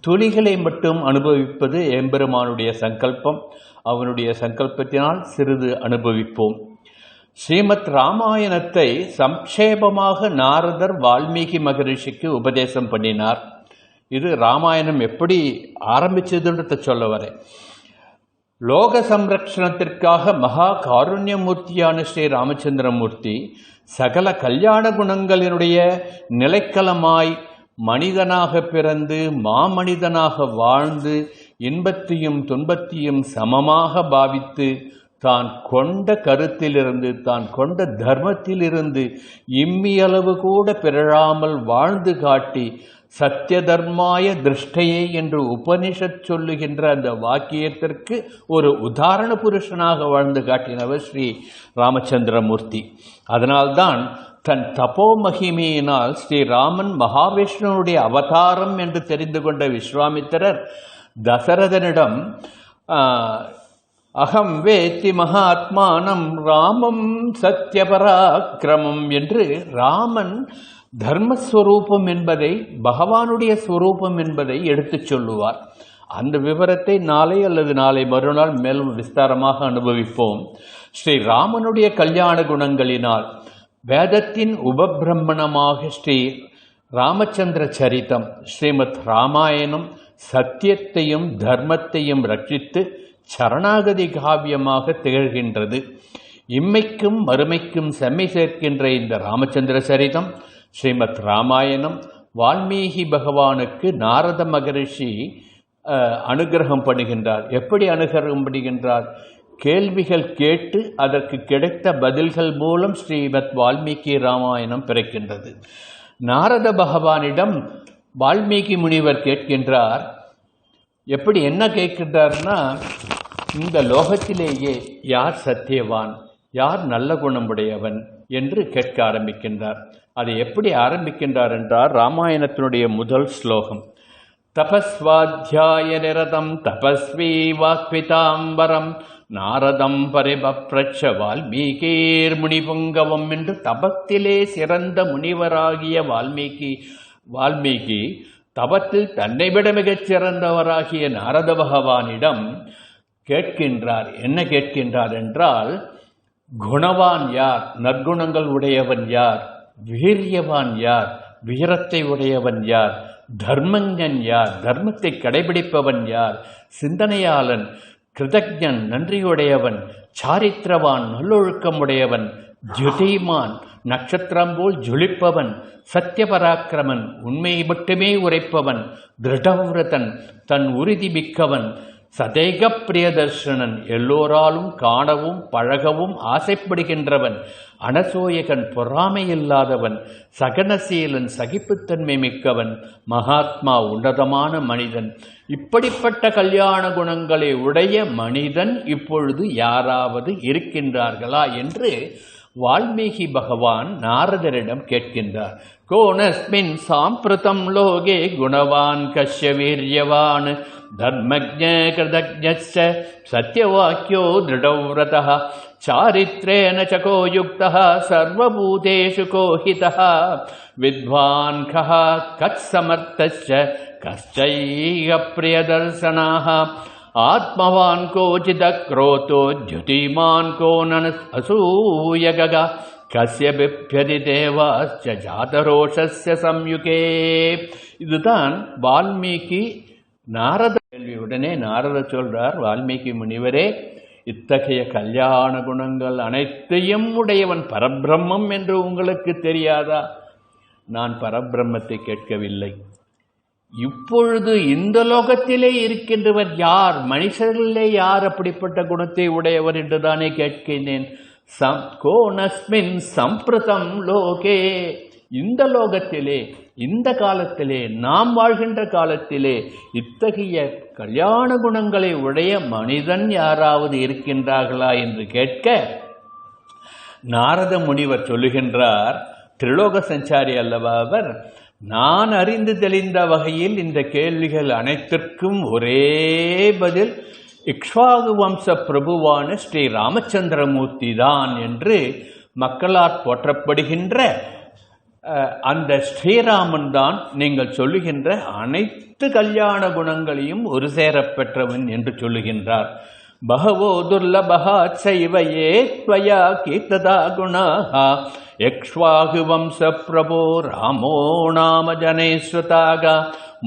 துளிகளை மட்டும் அனுபவிப்பது எம்பெருமானுடைய சங்கல்பம். அவனுடைய சங்கல்பத்தினால் சிறிது அனுபவிப்போம். ஸ்ரீமத் ராமாயணத்தை சம்க்ஷேபமாக நாரதர் வால்மீகி மகரிஷிக்கு உபதேசம் பண்ணினார். இது ராமாயணம் எப்படி ஆரம்பிச்சதுன்றத சொல்ல வரேன். லோக சம்ரக்ஷணத்திற்காக மகா காருண்யமூர்த்தியான ஸ்ரீ ராமச்சந்திரமூர்த்தி சகல கல்யாண குணங்களினுடைய நிலைக்களமாய் மனிதனாக பிறந்து மாமனிதனாக வாழ்ந்து இன்பத்தையும் துன்பத்தையும் சமமாக பாவித்து தான் கொண்ட கருத்திலிருந்து தான் கொண்ட தர்மத்திலிருந்து இம்மியளவு கூட பிறழாமல் வாழ்ந்து காட்டி சத்திய தர்மாய திருஷ்டையே என்று உபனிஷத் சொல்லுகின்ற அந்த வாக்கியத்திற்கு ஒரு உதாரண புருஷனாக வாழ்ந்து காட்டினவர் ஸ்ரீ ராமச்சந்திரமூர்த்தி. அதனால்தான் தன் தபோ மகிமையினால் ஸ்ரீராமன் மகாவிஷ்ணுனுடைய அவதாரம் என்று தெரிந்து கொண்ட விஸ்வாமித்திரர் தசரதனிடம் அகம் வேத்தி மகாத்மானம் ராமம் சத்யபராக்கிரமம் என்று ராமன் தர்மஸ்வரூபம் என்பதை பகவானுடைய ஸ்வரூபம் என்பதை எடுத்துச் சொல்லுவார். அந்த விவரத்தை நாளை அல்லது நாளை மறுநாள் மேலும் விஸ்தாரமாக அனுபவிப்போம். ஸ்ரீ ராமனுடைய கல்யாண குணங்களினால் வேதத்தின் உபபிரம்மணமாக ஸ்ரீ ராமச்சந்திர சரிதம் ஸ்ரீமத் ராமாயணம் சத்தியத்தையும் தர்மத்தையும் ரட்சித்து சரணாகதி காவியமாக திகழ்கின்றது. இம்மைக்கும் மறுமைக்கும் செம்மை சேர்க்கின்ற இந்த ராமச்சந்திர சரிதம் ஸ்ரீமத் ராமாயணம் வால்மீகி பகவானுக்கு நாரத மகரிஷி அனுகிரகம் பண்ணுகின்றார். எப்படி அனுகிரகம் பண்ணுகின்றார்? கேள்விகள் கேட்டு அதற்கு கிடைத்த பதில்கள் மூலம் ஸ்ரீமத் வால்மீகி ராமாயணம் பிறக்கின்றது. நாரத பகவானிடம் வால்மீகி முனிவர் கேட்கின்றார். எப்படி என்ன கேட்கின்றார்னா, இந்த லோகத்திலேயே யார் சத்தியவான், யார் நல்ல குணமுடையவன் என்று கேட்க ஆரம்பிக்கின்றார். அதை எப்படி ஆரம்பிக்கின்றார் என்றால், ராமாயணத்தினுடைய முதல் ஸ்லோகம், தபஸ்வாத்தியாய நிரதம் தபஸ்வி வாக்விதாம்பரம் நாரதம் பரிபப்ரட்ச வால்மீகீர் முனிபுங்கவம் என்று தபத்திலே சிறந்த முனிவராகிய வால்மீகி தபத்தில் தன்னை விட மிகச் சிறந்தவராகிய நாரத பகவானிடம் கேட்கின்றார். என்ன கேட்கின்றார் என்றால், குணவான் யார், நற்குணங்கள் உடையவன் யார், வீரியவான் யார், வீரத்தை உடையவன் யார், தர்மஞன் யார், தர்மத்தை கடைபிடிப்பவன் யார், சிந்தனையாளன், கிருதஜன் நன்றியுடையவன், சாரித்திரவான் நல்லொழுக்கமுடையவன், ஜுதிமான் நட்சத்திரம் போல் ஜொலிப்பவன், சத்தியபராக்கிரமன் உண்மையை மட்டுமே உரைப்பவன், திருடவிரதன் தன் உறுதி மிக்கவன், சதேக பிரியதர்ஷனன் எல்லோராலும் காணவும் பழகவும் ஆசைப்படுகின்றவன், அனசோயகன் பொறாமையில்லாதவன், சகனசீலன் சகிப்புத்தன்மை மிக்கவன், மகாத்மா உன்னதமான மனிதன். இப்படிப்பட்ட கல்யாண குணங்களை உடைய மனிதன் இப்பொழுது யாராவது இருக்கின்றார்களா என்று வால்மீகி பகவான் நாரதரிடம் கேட்கின்றார். கோனஸ்மின் சாம்பிரதம் லோகே குணவான் கஷ்ய வீரியவான் தர்மஜ்ஞ கிருதஜ்ஞஸ்ச சத்யவாக்யோ திருடவ்ரதः சாரித்ரேன சகோ யுக்தः சர்வபூதேஷு கோஹிதः வித்வான் கஹ கத்சமர்த்தஸ்ச கஷ்சைக பிரியதர்சனாः ஆத்மவான் கோச்சித க்ரோதோ ஜுதிமான் கோனன் அசூயகக கஸ்ய பிப்யதி தேவாஸ்ச ஜாதரோஷஸ்ய சம்யுகே. இதுதான் வால்மீகி நாரத கேள்வியுடனே நாரதர் சொல்றார், வால்மீகி முனிவரே, இத்தகைய கல்யாண குணங்கள் அனைத்தையும் உடையவன் பரபிரம்மம் என்று உங்களுக்கு தெரியாதா? நான் பரபிரம்மத்தை கேட்கவில்லை. இப்பொழுது இந்த லோகத்திலே இருக்கின்றவர் யார்? மனுஷர்களே யார் அப்படிப்பட்ட குணத்தை உடையவர் என்றுதானே கேட்கிறேன். கோனஸ்மின் சம்பிரதம் லோகே, இந்த லோகத்திலே, இந்த காலத்திலே, நாம் வாழ்கின்ற காலத்திலே இத்தகைய கல்யாண குணங்களை உடைய மனிதன் யாராவது இருக்கின்றார்களா என்று கேட்க நாரத முனிவர் சொல்லுகின்றார், திரிலோக சஞ்சாரி அல்லவா அவர், நான் அறிந்து தெளிந்த வகையில் இந்த கேள்விகள் அனைத்திற்கும் ஒரே பதில் இக்ஷ்வாகு வம்ச பிரபுவான ஸ்ரீ ராமச்சந்திரமூர்த்தி தான் என்று மக்களால் போற்றப்படுகின்ற அந்த ஸ்ரீராமன் தான் நீங்கள் சொல்லுகின்ற அனைத்து கல்யாண குணங்களையும் ஒரு சேரப் பெற்றவன் என்று சொல்லுகின்றார். பகவோ துர்லபஹா சைவயே த்வயா கீர்த்ததா குணாஹ யக்ஷ்வாகு வம்ச பிரபோ ராமோ நாம ஜனேஸ்வதாக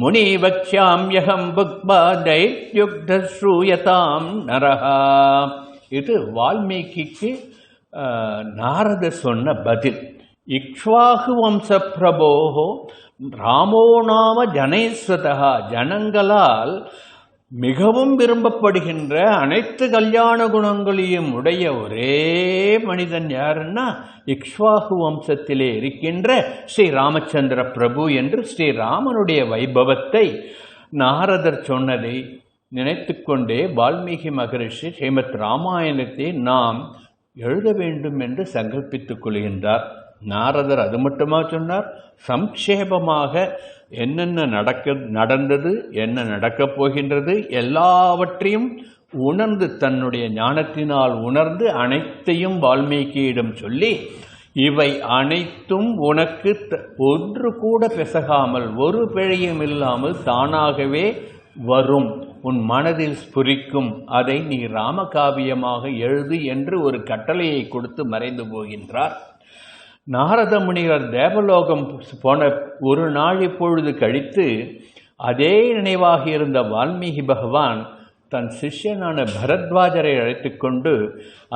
முனிவக்ஷ்யாம்யஹம் புக்பா தைத்யுக்த ஸ்ரூயதாம் நரஹா. இது வால்மீகிக்கு நாரதர் சொன்ன பதில். இக்ஷ்வாகு வம்ச பிரபோஹோ ராமோ நாம ஜனேஸ்வதா, ஜனங்களால் மிகவும் விரும்பப்படுகின்ற அனைத்து கல்யாண குணங்களையும் உடைய ஒரே மனிதன் யாருன்னா இக்ஷ்வாகு வம்சத்திலே இருக்கின்ற ஸ்ரீ ராமச்சந்திர பிரபு என்று ஸ்ரீராமனுடைய வைபவத்தை நாரதர் சொன்னதை நினைத்து கொண்டே வால்மீகி மகரிஷி ஸ்ரீமத் ராமாயணத்தை நாம் எழுத வேண்டும் என்று சங்கல்பித்துக் கொள்கின்றார். நாரதர் அது மட்டுமா சொன்னார், சம்க்ஷேபமாக என்னென்ன நடந்தது, என்ன நடக்கப் போகின்றது எல்லாவற்றையும் உணர்ந்து, தன்னுடைய ஞானத்தினால் உணர்ந்து அனைத்தையும் வால்மீகியிடம் சொல்லி, இவை அனைத்தும் உனக்கு ஒன்று கூட பிசகாமல் ஒரு பிழையும் இல்லாமல் தானாகவே வரும், உன் மனதில் ஸ்புரிக்கும், அதை நீ ராமகாவியமாக எழுது என்று ஒரு கட்டளையை கொடுத்து மறைந்து போகின்றார். நாரத முனிவர் தேவலோகம் போன ஒரு நாள் இப்பொழுது கழித்து அதே நினைவாக இருந்த வால்மீகி பகவான் தன் சிஷ்யனான பரத்வாஜரை அழைத்து கொண்டு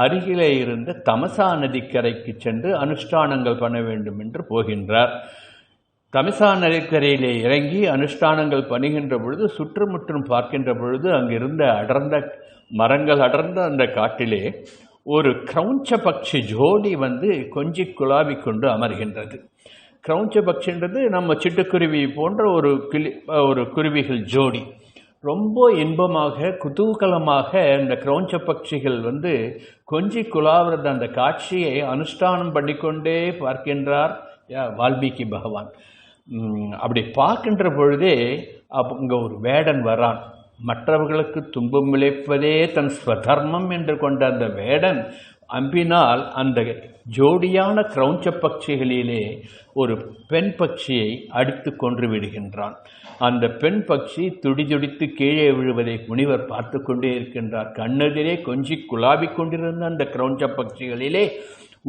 அருகிலே இருந்த தமசா நதிக்கரைக்கு சென்று அனுஷ்டானங்கள் பண்ண வேண்டும் என்று போகின்றார். தமசா நதிக்கரையிலே இறங்கி அனுஷ்டானங்கள் பண்ணுகின்ற பொழுது சுற்றுமுற்றும் பார்க்கின்ற பொழுது அங்கிருந்த அடர்ந்த மரங்கள் அடர்ந்த அந்த காட்டிலே ஒரு கிரௌஞ்ச பட்சி ஜோடி கொஞ்சி குழாவி கொண்டு அமர்கின்றது. கிரௌஞ்ச பட்சின்றது நம்ம சிட்டுக்குருவி போன்ற ஒரு குருவிகள் ஜோடி. ரொம்ப இன்பமாக குதூகலமாக இந்த கிரௌஞ்ச பட்சிகள் கொஞ்சி குழாவுறது அந்த காட்சியை அனுஷ்டானம் பண்ணிக்கொண்டே பார்க்கின்றார் வால்மீகி பகவான். அப்படி பார்க்கின்ற பொழுதே அங்கே ஒரு வேடன் வரான். மற்றவர்களுக்கு துன்பம் விளைப்பதே தன் ஸ்வதர்மம் என்று கொண்ட அந்த வேடன் அம்பினால் அந்த ஜோடியான கிரௌஞ்ச பட்சிகளிலே ஒரு பெண் பட்சியை அடித்து கொன்று விடுகின்றான். அந்த பெண் பட்சி துடிதுடித்து கீழே விழுவதை முனிவர் பார்த்து கொண்டே இருக்கின்றார். கண்ணெதிரே கொஞ்சி குழாவிக் கொண்டிருந்த அந்த கிரௌஞ்ச பட்சிகளிலே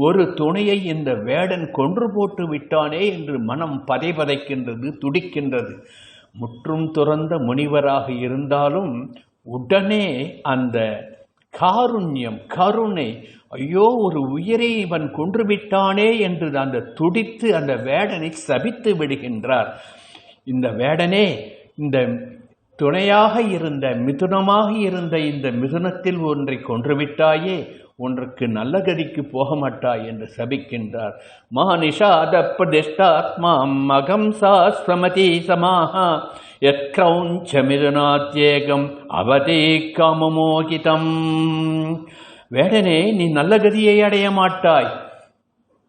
ஒரு துணையை இந்த வேடன் கொன்று போட்டு விட்டானே என்று மனம் பதைபதைக்கின்றது, துடிக்கின்றது. முற்றும் துறந்த முனிவராக இருந்தாலும் உடனே அந்த காருண்யம், கருணை, ஐயோ ஒரு உயிரை இவன் கொன்றுவிட்டானே என்று அந்த துடித்து அந்த வேடனை சபித்து விடுகின்றார். இந்த வேடனே, இந்த துணையாக இருந்த மிதுனமாக இருந்த இந்த மிதுனத்தில் ஒன்றை கொன்றுவிட்டாயே, ஒன்றுக்கு நல்ல கதிக்கு போக மாட்டாய் என்று சபிக்கின்றார். மகனிஷாத பிரதிஷ்டாத்மா மகம் சாஸ்வமதி சமாஹா யத் கிரௌஞ்ச மிதுனாத்யேகம் அவதே காமமோகிதம். வேடனே, நீ நல்ல கதியை அடைய மாட்டாய்.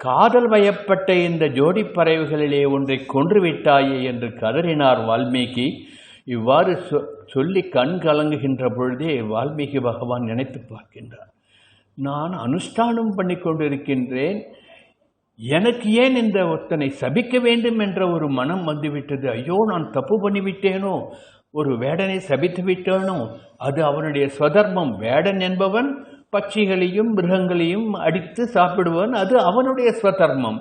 காதல் வயப்பட்ட இந்த ஜோடி பறவைகளிலே ஒன்றை கொன்றுவிட்டாயே என்று கதறினார் வால்மீகி. இவ்வாறு சொல்லி கண் கலங்குகின்ற பொழுதே வால்மீகி பகவான் நினைத்து பார்க்கின்றார், நான் அனுஷ்டானம் பண்ணி கொண்டிருக்கின்றேன், எனக்கு ஏன் இந்த ஒருத்தனை சபிக்க வேண்டும் என்ற ஒரு மனம் வந்துவிட்டது. ஐயோ, நான் தப்பு பண்ணிவிட்டேனோ, ஒரு வேடனை சபித்து விட்டேனோ, அது அவனுடைய ஸ்வதர்மம். வேடன் என்பவன் பட்சிகளையும் மிருகங்களையும் அடித்து சாப்பிடுவன், அது அவனுடைய ஸ்வதர்மம்.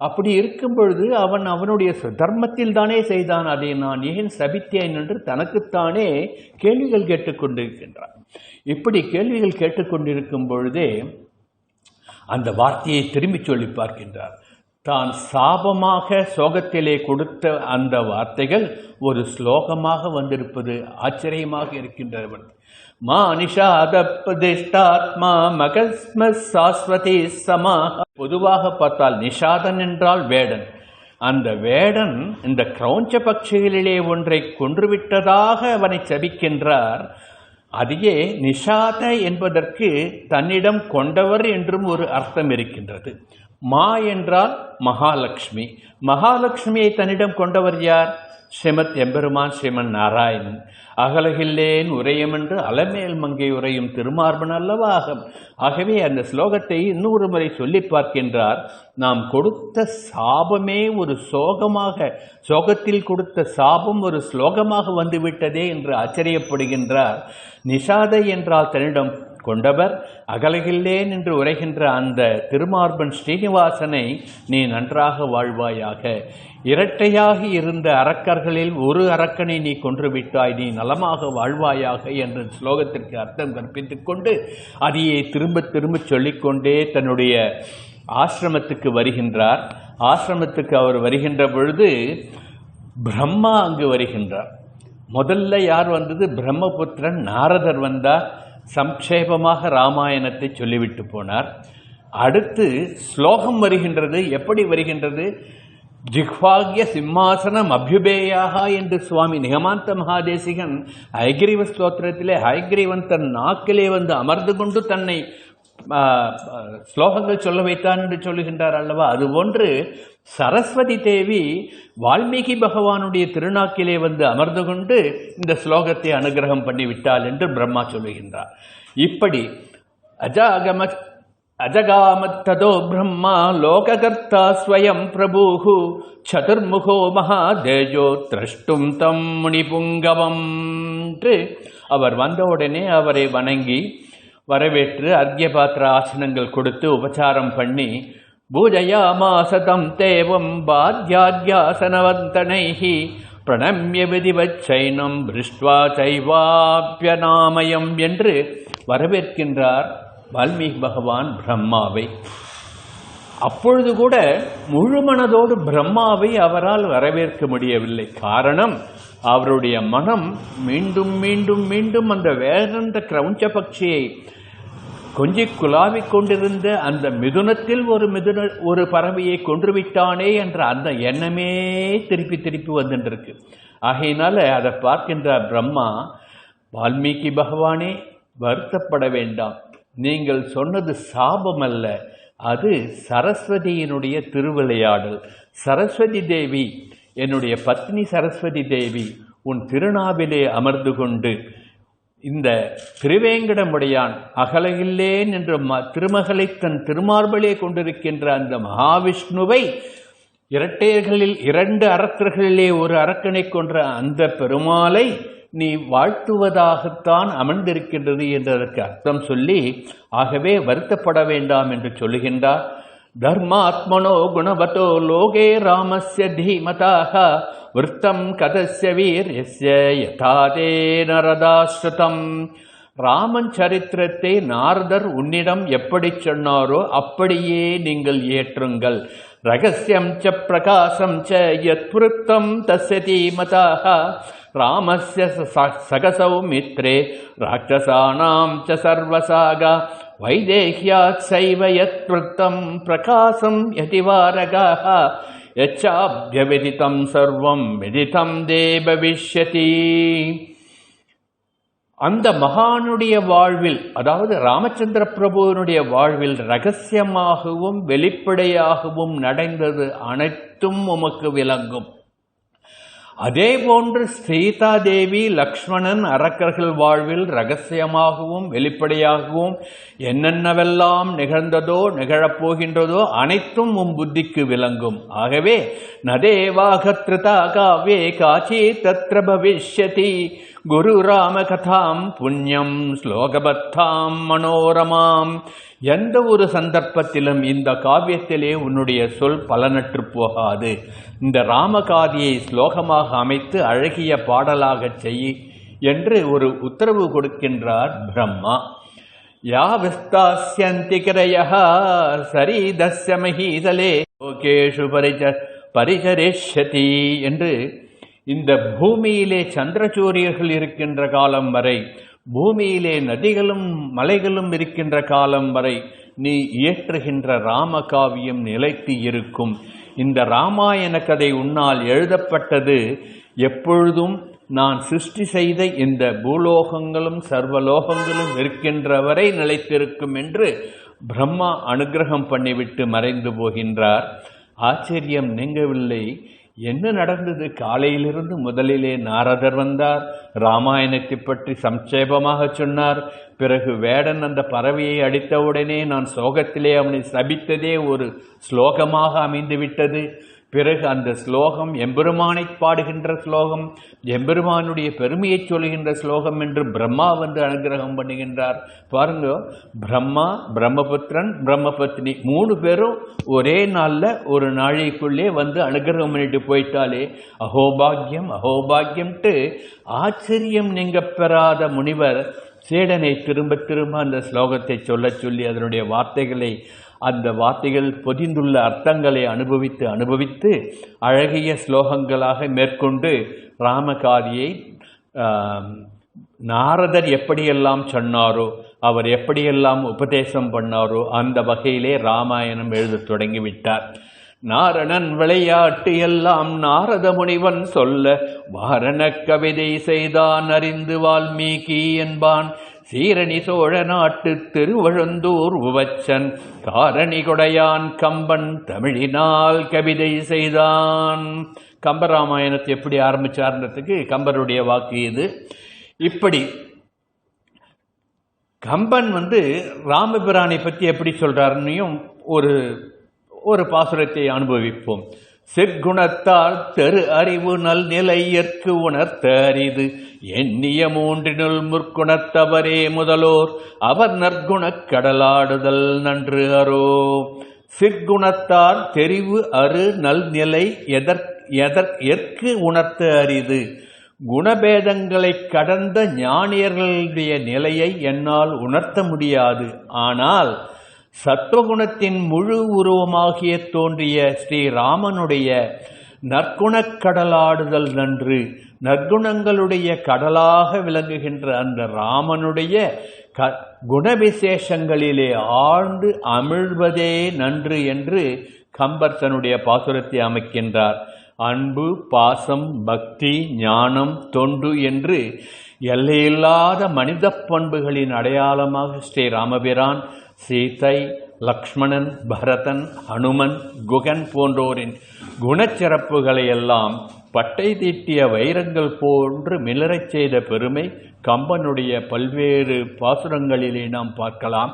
அப்படி இருக்கும் பொழுது அவன் அவனுடைய தர்மத்தில் தானே செய்தான், அதை நான் ஏன் சபித்தேன் என்று தனக்குத்தானே கேள்விகள் கேட்டுக்கொண்டிருக்கின்றான். இப்படி கேள்விகள் கேட்டுக்கொண்டிருக்கும் பொழுதே அந்த வார்த்தையை திரும்பி சொல்லி பார்க்கின்றார். தான் சாபமாக சோகத்திலே கொடுத்த அந்த வார்த்தைகள் ஒரு ஸ்லோகமாக வந்திருப்பது ஆச்சரியமாக இருக்கின்றவர். மா நிஷாதபதிஷ்டாத்மா மகஸ்ம சாஸ்வதி சமா. பொதுவாக பார்த்தால் நிஷாதன் என்றால் வேடன். அந்த வேடன் இந்த கிரௌஞ்ச பட்சிகளிலே ஒன்றை கொன்றுவிட்டதாக அவனை சபிக்கின்றார். அதையே நிஷாத என்பதற்கு தன்னிடம் கொண்டவர் என்றும் ஒரு அர்த்தம் இருக்கின்றது. மா என்றால் மகாலட்சுமி. மகாலட்சுமியை தன்னிடம் கொண்டவர் யார்? ஸ்ரீமத் எம்பெருமான் ஸ்ரீமன் நாராயணன். அகலகில்லேன் உரையும் என்று அலமேல் மங்கை உரையும் திருமார்பன் அல்லவா அகம். ஆகவே அந்த ஸ்லோகத்தை இன்னொரு முறை சொல்லி பார்க்கின்றார். நாம் கொடுத்த சாபமே ஒரு சோகத்தில் கொடுத்த சாபம் ஒரு ஸ்லோகமாக வந்துவிட்டதே என்று ஆச்சரியப்படுகின்றார். நிஷாதை என்றால் தன்னிடம் கொண்டவர், அகலகில்லேன் என்று உரைகின்ற அந்த திருமார்பன் ஸ்ரீனிவாசனை நீ நன்றாக வாழ்வாயாக. இரட்டையாக இருந்த அரக்கர்களில் ஒரு அரக்கனை நீ கொன்றுவிட்டாய், நீ நலமாக வாழ்வாயாக என்ற ஸ்லோகத்திற்கு அர்த்தம் கற்பித்துக் கொண்டு அதையே திரும்ப திரும்ப சொல்லிக்கொண்டே தன்னுடைய ஆசிரமத்துக்கு வருகின்றார். ஆசிரமத்துக்கு அவர் வருகின்ற பொழுது பிரம்மா அங்கு வருகின்றார். முதல்ல யார் வந்தது? பிரம்மபுத்திரன் நாரதர் வந்தார். சம்க்ஷேபமாக ராமாயணத்தை சொல்லிவிட்டு போனார். அடுத்து ஸ்லோகம் வருகின்றது. எப்படி வருகின்றது? ஜிஹ்வாக்ய சிம்மாசனம் அபியுபேயாக என்று சுவாமி நிகமாந்த மகாதேசிகன் ஹயக்ரீவ ஸ்தோத்திரத்திலே ஹயக்ரீவன் தன் நாக்கிலே வந்து அமர்ந்து கொண்டு தன்னை ஸ்லோகங்கள் சொல்ல வைத்தான் என்று சொல்லுகின்றார் அல்லவா. அதுபோன்று சரஸ்வதி தேவி வால்மீகி பகவானுடைய திருநாக்கிலே வந்து அமர்ந்து கொண்டு இந்த ஸ்லோகத்தை அனுகிரகம் பண்ணிவிட்டாள் என்று பிரம்மா சொல்லுகின்றார். இப்படி அஜகாமத்ததோ பிரம்மா லோககர்த்தா ஸ்வயம் பிரபுஹு சதுர்முகோ மகாதேஜோ திரஷ்டும் தம் முனிபுங்கவம். அவர் வந்தவுடனே அவரை வணங்கி வரவேற்று அர்க்யபாத்திர ஆசனங்கள் கொடுத்து உபச்சாரம் பண்ணி பூஜயாமாசதம் தேவம் பாத்யாத்யாசனவந்தனைஹி பிரணம்ய விதிவச்சைனம் திருஷ்ட்வா சைவாப்யநாமயம் என்று வரவேற்கின்றார் வால்மீகி பகவான் பிரம்மாவை. அப்பொழுது கூட முழு மனதோடு பிரம்மாவை அவரால் வரவேற்க முடியவில்லை. காரணம், அவருடைய மனம் மீண்டும் மீண்டும் மீண்டும் அந்த வேறென்ற கிரௌஞ்ச பட்சியை கொஞ்சி குலாவிக் கொண்டிருந்த அந்த மிதுனத்தில் ஒரு பறவையை கொன்றுவிட்டானே என்ற அந்த எண்ணமே திருப்பி திருப்பி வந்துருக்கு. ஆகையினால அதை பார்க்கின்ற பிரம்மா, வால்மீகி பகவானே வருத்தப்பட வேண்டாம், நீங்கள் சொன்னது சாபம் அல்ல, அது சரஸ்வதியினுடைய திருவிளையாடல். சரஸ்வதி தேவி, என்னுடைய பத்னி சரஸ்வதி தேவி உன் திருநாவிலே அமர்ந்து கொண்டு இந்த திருவேங்கடமுடையான் அகலகில்லேன் என்ற திருமகளை தன் திருமார்பலே கொண்டிருக்கின்ற அந்த மகாவிஷ்ணுவை இரட்டையர்களில் 2 அரக்கர்களிலே ஒரு அரக்கனை கொன்ற அந்த பெருமாளை நீ வாழ்த்துவதாகத்தான் அமர்ந்திருக்கின்றது என்றதற்கு அர்த்தம் சொல்லி, ஆகவே வருத்தப்பட வேண்டாம் என்று சொல்லுகின்றார். தர்மாத்மனோ குணவதோ லோகே ராமஸ்ய தீமதாக விருத்தம் கதஸ்ய வீர்யஸ்ய யதாதே நரதாஸ்ருதம். ராமன் சரித்திரத்தை நாரதர் உன்னிடம் எப்படி சொன்னாரோ அப்படியே நீங்கள் ஏற்றுங்கள். ரகசியம் ச பிரகாசம் ச யத் விருத்தம் தஸ்ய தீமதாக ராமஸ்ய சகசௌ மித்ரே ராட்சசானாம் ச சர்வசாகா வைதேஹ்யாத் சைவ யத் விருத்தம் பிரகாசம் யதிவாரகாः யச்சாப்யவிதிதம் சர்வம் விதிதம் தே பவிஷ்யதி. அந்த மகானுடைய வாழ்வில், அதாவது ராமச்சந்திர பிரபுவனுடைய வாழ்வில் ரகசியமாகவும் வெளிப்படையாகவும் நடந்தது அனைத்தும் உமக்கு விளங்கும். அதே போன்று சீதாதேவி, லக்ஷ்மணன், அரக்கர்கள் வாழ்வில் ரகசியமாகவும் வெளிப்படையாகவும் என்னென்னவெல்லாம் நிகழ்ந்ததோ நிகழப்போகின்றதோ அனைத்தும் உம் புத்திக்கு விளங்கும். ஆகவே நதேவாகத்ருதா காவ்யே காச்சி தத்ர பவிஷ்யதி குரு ராம கதாம் புண்ணியம் ஸ்லோகபத்தாம் மனோரமாம். எந்த ஒரு சந்தர்ப்பத்திலும் இந்த காவியத்திலே உன்னுடைய சொல் பலனற்று போகாது. இந்த ராமகாதியை ஸ்லோகமாக அமைத்து அழகிய பாடலாக செய் என்று ஒரு உத்தரவு கொடுக்கின்றார் பிரம்மா. யா விஸ்தாஸ்யந்தி கிரயः சரீதஸ்ய மஹீதலே லோகேஷு பரிசரிஷ்யதி என்று இந்த பூமியிலே சந்திரசூரியர்கள் இருக்கின்ற காலம் வரை, பூமியிலே நதிகளும் மலைகளும் இருக்கின்ற காலம் வரை நீ இயற்றுகின்ற ராமகாவியம் நிலைத்து இருக்கும். இந்த ராமாயண கதை உன்னால் எழுதப்பட்டது எப்பொழுதும் நான் சிருஷ்டி செய்த இந்த பூலோகங்களும் சர்வலோகங்களும் இருக்கின்ற வரை நிலைத்திருக்கும் என்று பிரம்மா அனுகிரகம் பண்ணிவிட்டு மறைந்து போகின்றார். ஆச்சரியம் நீங்கவில்லை. என்ன நடந்தது? காலையிலிருந்து முதலிலே நாரதர் வந்தார், ராமாயணத்தை பற்றி சம்ட்சேபமாக சொன்னார். பிறகு வேடன் அந்த பறவையை அடித்தவுடனே நான் சோகத்திலே அவனை சபித்ததே ஒரு ஸ்லோகமாக அமைந்துவிட்டது. பிறகு அந்த ஸ்லோகம் எம்பெருமானை பாடுகின்ற ஸ்லோகம், எம்பெருமானுடைய பெருமையை சொல்கின்ற ஸ்லோகம் என்று பிரம்மா வந்து அனுகிரகம் பண்ணுகின்றார். பாருங்க, பிரம்மா, பிரம்மபுத்திரன், பிரம்மபத்னி 3 பேரும் ஒரே நாளில் ஒரு நாளைக்குள்ளே வந்து அனுகிரகம் பண்ணிட்டு போயிட்டாலே அஹோபாகியம் அஹோபாகியம்ட்டு ஆச்சரியம் நீங்க பெறாத முனிவர் சேடனை திரும்ப திரும்ப அந்த ஸ்லோகத்தை சொல்ல சொல்லி அதனுடைய வார்த்தைகளை, அந்த வார்த்தைகள் பொதிந்துள்ள அர்த்தங்களை அனுபவித்து அழகிய ஸ்லோகங்களாக மேற்கொண்டு ராமகாதியை நாரதர் எப்படியெல்லாம் சொன்னாரோ, அவர் எப்படியெல்லாம் உபதேசம் பண்ணாரோ அந்த வகையிலே ராமாயணம் எழுத தொடங்கிவிட்டார். நாரணன் விளையாட்டு எல்லாம் நாரத முனிவன் சொல்ல வாரண கவிதை செய்தான் அறிந்து வால்மீகி என்பான். சீரணி சோழ நாட்டு திருவழுந்தூர் உவச்சன் காரணி கொடையான் கம்பன் தமிழினால் கவிதை செய்தான். கம்பராமாயணத்தை எப்படி ஆரம்பிச்சார்ன்றதுக்கு கம்பருடைய வாக்கு இது. இப்படி கம்பன் வந்து ராமபிரானை பற்றி எப்படி சொல்றாருன்னையும் ஒரு பாசுரத்தை அனுபவிப்போம். சிற்குணத்தால் தெரு அறிவு நல் நிலையற்கு உணர்த்த அரிது எண்ணிய 3 முற்குணத்தவரே முதலோர் அவர் நற்குணக் கடலாடுதல் நன்று அரோ. சிற்குணத்தார் தெரிவு அரு நல் நிலை எதற்கு உணர்த்த அரிது. குணபேதங்களை கடந்த ஞானியர்களுடைய நிலையை என்னால் உணர்த்த முடியாது. ஆனால் சத்வகுணத்தின் முழு உருவமாகிய தோன்றிய ஸ்ரீராமனுடைய நற்குணக் கடலாடுதல் நன்று. நற்குணங்களுடைய கடலாக விளங்குகின்ற அந்த ராமனுடைய குணவிசேஷங்களிலே ஆழ்ந்து அமிழ்வதே நன்று என்று கம்பர் தன்னுடைய பாசுரத்தை அமைக்கின்றார். அன்பு, பாசம், பக்தி, ஞானம், தொண்டு என்று எல்லையில்லாத மனித பண்புகளின் அடையாளமாக ஸ்ரீ ராமபிரான் சீதை, லக்ஷ்மணன், பரதன், ஹனுமன், குகன் போன்றோரின் குணச்சிறப்புகளை எல்லாம் பட்டை தீட்டிய வைரங்கள் போன்று மிளரச் செய்த பெருமை கம்பனுடைய பல்வேறு பாசுரங்களிலே நாம் பார்க்கலாம்.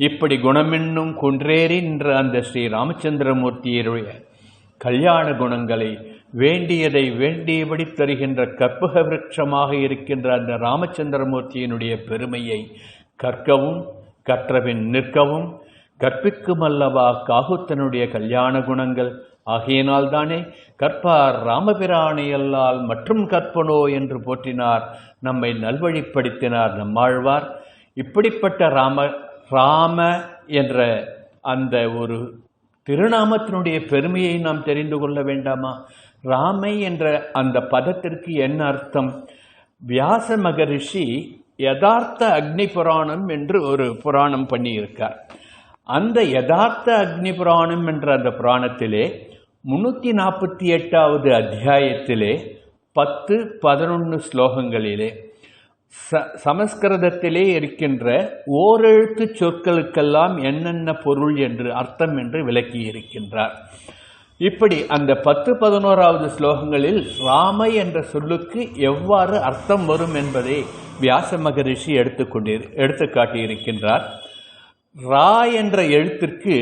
இப்படி குணமென்னும் குன்றேறி நின்ற அந்த ஸ்ரீ ராமச்சந்திரமூர்த்தியுடைய கல்யாண குணங்களை வேண்டியதை வேண்டியபடி தருகின்ற கற்பக விருட்சமாக இருக்கின்ற அந்த ராமச்சந்திரமூர்த்தியினுடைய பெருமையை கற்கவும் கற்றபின் நிற்கவும் கற்பிக்கும் அல்லவா காகுத்தனுடைய கல்யாண குணங்கள். ஆகையினால்தானே கற்பார் ராமபிரானையல்லால் மற்றும் கற்பனோ என்று போற்றினார், நம்மை நல்வழிப்படுத்தினார் நம்மாழ்வார். இப்படிப்பட்ட ராம என்ற அந்த ஒரு திருநாமத்தினுடைய பெருமையை நாம் தெரிந்து கொள்ள வேண்டாமா? ராமை என்ற அந்த பதத்திற்கு என்ன அர்த்தம்? வியாச மகரிஷி யதார்த்த அக்னி புராணம் என்று ஒரு புராணம் பண்ணியிருக்கார். அந்த யதார்த்த அக்னி புராணம் என்ற அந்த புராணத்திலே 348வது அத்தியாயத்திலே 10-11 ஸ்லோகங்களிலே சமஸ்கிருதத்திலே இருக்கின்ற ஓரெழுத்து சொற்களுக்கெல்லாம் என்னென்ன பொருள் என்று அர்த்தம் என்று விளக்கி இருக்கின்றார். இப்படி அந்த 10-11வது ஸ்லோகங்களில் ராம என்ற சொல்லுக்கு எவ்வாறு அர்த்தம் வரும் என்பதை வியாச மகரிஷி எடுத்து காட்டியிருக்கின்றார். ரா என்ற எழுத்திற்கு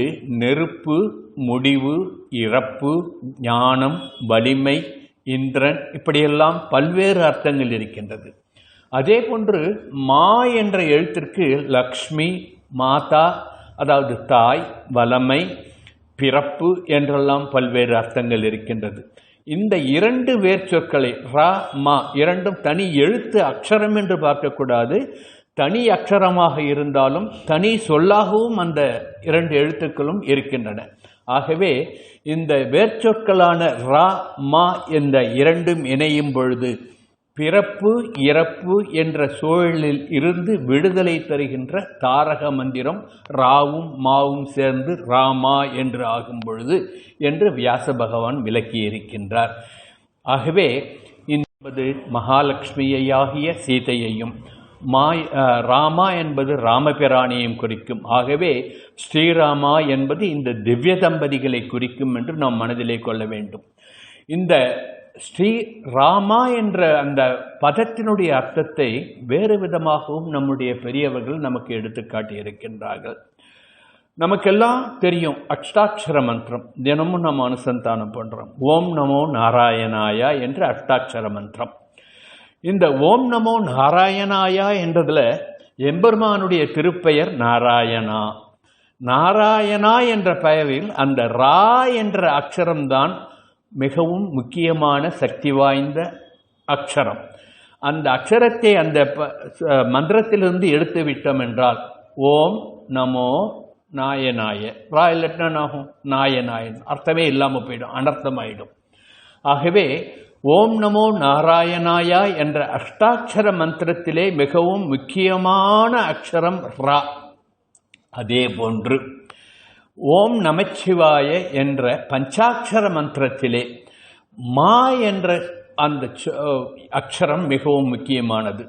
நெருப்பு, முடிவு, இறப்பு, ஞானம், வலிமை, இந்திரன் இப்படியெல்லாம் பல்வேறு அர்த்தங்கள் இருக்கின்றது. அதே போன்று மா என்ற எழுத்திற்கு லக்ஷ்மி, மாதா அதாவது தாய், வலமை, பிறப்பு என்றெல்லாம் பல்வேறு அர்த்தங்கள் இருக்கின்றது. இந்த இரண்டு வேர்ச்சொற்களை ரா மா இரண்டும் தனி எழுத்து அக்ஷரம் என்று பார்க்கக்கூடாது. தனி அக்ஷரமாக இருந்தாலும் தனி சொல்லாகவும் அந்த இரண்டு எழுத்துக்களும் இருக்கின்றன. ஆகவே இந்த வேர்ச்சொற்களான ரா மா என்ற இரண்டும் இணையும் பொழுது பிறப்பு இறப்பு என்ற சூழலில் இருந்து விடுதலை தருகின்ற தாரக மந்திரம் ராவும் மாவும் சேர்ந்து ராமா என்று ஆகும் பொழுது என்று வியாச பகவான் விளக்கியிருக்கின்றார். ஆகவே என்பது மகாலட்சுமியாகிய சீதையையும், ராமா என்பது ராமபிராணியையும் குறிக்கும். ஆகவே ஸ்ரீராமா என்பது இந்த திவ்ய தம்பதிகளை குறிக்கும் என்று நாம் மனதிலே கொள்ள வேண்டும். இந்த ஸ்ரீ ராமா என்ற அந்த பதத்தினுடைய அர்த்தத்தை வேறு விதமாகவும் நம்முடைய பெரியவர்கள் நமக்கு எடுத்து காட்டியிருக்கின்றார்கள். நமக்கெல்லாம் தெரியும் அஷ்டாட்சர மந்திரம், தினமும் நம்ம அனுசந்தானம் பண்ணுறோம். ஓம் நமோ நாராயணாயா என்ற அஷ்டாட்சர மந்திரம். இந்த ஓம் நமோ நாராயணாயா என்றதில் எம்பெருமானுடைய திருப்பெயர் நாராயணா. நாராயணா என்ற பெயரில் அந்த ரா என்ற அக்ஷரம்தான் மிகவும் முக்கியமான சக்தி வாய்ந்த அக்ஷரம். அந்த அக்ஷரத்தை அந்த மந்திரத்திலிருந்து எடுத்து விட்டோம் என்றால் ஓம் நமோ நாயனாய, ரா இல்லட்டாகும் நாயனாயன், அர்த்தமே இல்லாமல் போயிடும், அனர்த்தமாயிடும். ஆகவே ஓம் நமோ நாராயணாயா என்ற அஷ்டாட்சர மந்திரத்திலே மிகவும் முக்கியமான அக்ஷரம் ரா. அதே போன்று ஓம் நமச்சிவாய என்ற பஞ்சாட்சர மந்திரத்திலே மா என்ற அந்த அக்ஷரம் மிகவும் முக்கியமானது.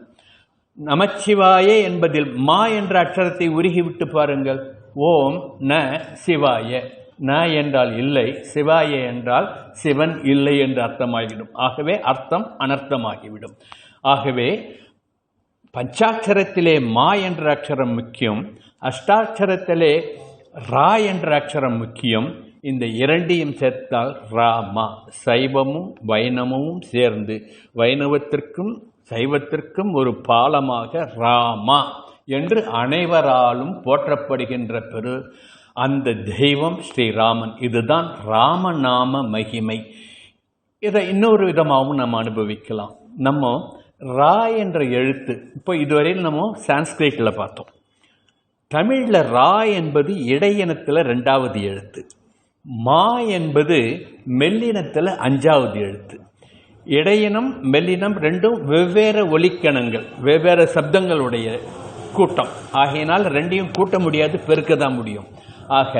நமச்சிவாய என்பதில் மா என்ற அக்ஷரத்தை உருகிவிட்டு பாருங்கள். ஓம் ந சிவாய, ந என்றால் இல்லை, சிவாய என்றால் சிவன் இல்லை என்று அர்த்தமாகிவிடும். ஆகவே அர்த்தம் அனர்த்தமாகிவிடும். ஆகவே பஞ்சாட்சரத்திலே மா என்ற அக்ஷரம் முக்கியம், அஷ்டாட்சரத்திலே ரா என்ற அக்ஷரம் முக்கியம். இந்த இரண்டையும் சேர்த்தால் ராமா. சைவமும் வைணவமும் சேர்ந்து வைணவத்திற்கும் சைவத்திற்கும் ஒரு பாலமாக ராமா என்று அனைவராலும் போற்றப்படுகின்ற அந்த தெய்வம் ஸ்ரீராமன். இதுதான் ராமநாம மகிமை. இதை இன்னொரு விதமாகவும் நம்ம அனுபவிக்கலாம். நம்ம ரா என்ற எழுத்து இப்போ இதுவரையில் நம்ம சான்ஸ்கிரிட்டில் பார்த்தோம். தமிழில் ரா என்பது இடையினத்தில் 2வது எழுத்து, மா என்பது மெல்லினத்தில் 5வது எழுத்து. இடையினம் மெல்லினம் ரெண்டும் வெவ்வேறு ஒலிக்கணங்கள், வெவ்வேறு சப்தங்களுடைய கூட்டம். ஆகையினால் ரெண்டையும் கூட்ட முடியாது, பெருக்க தான் முடியும். ஆக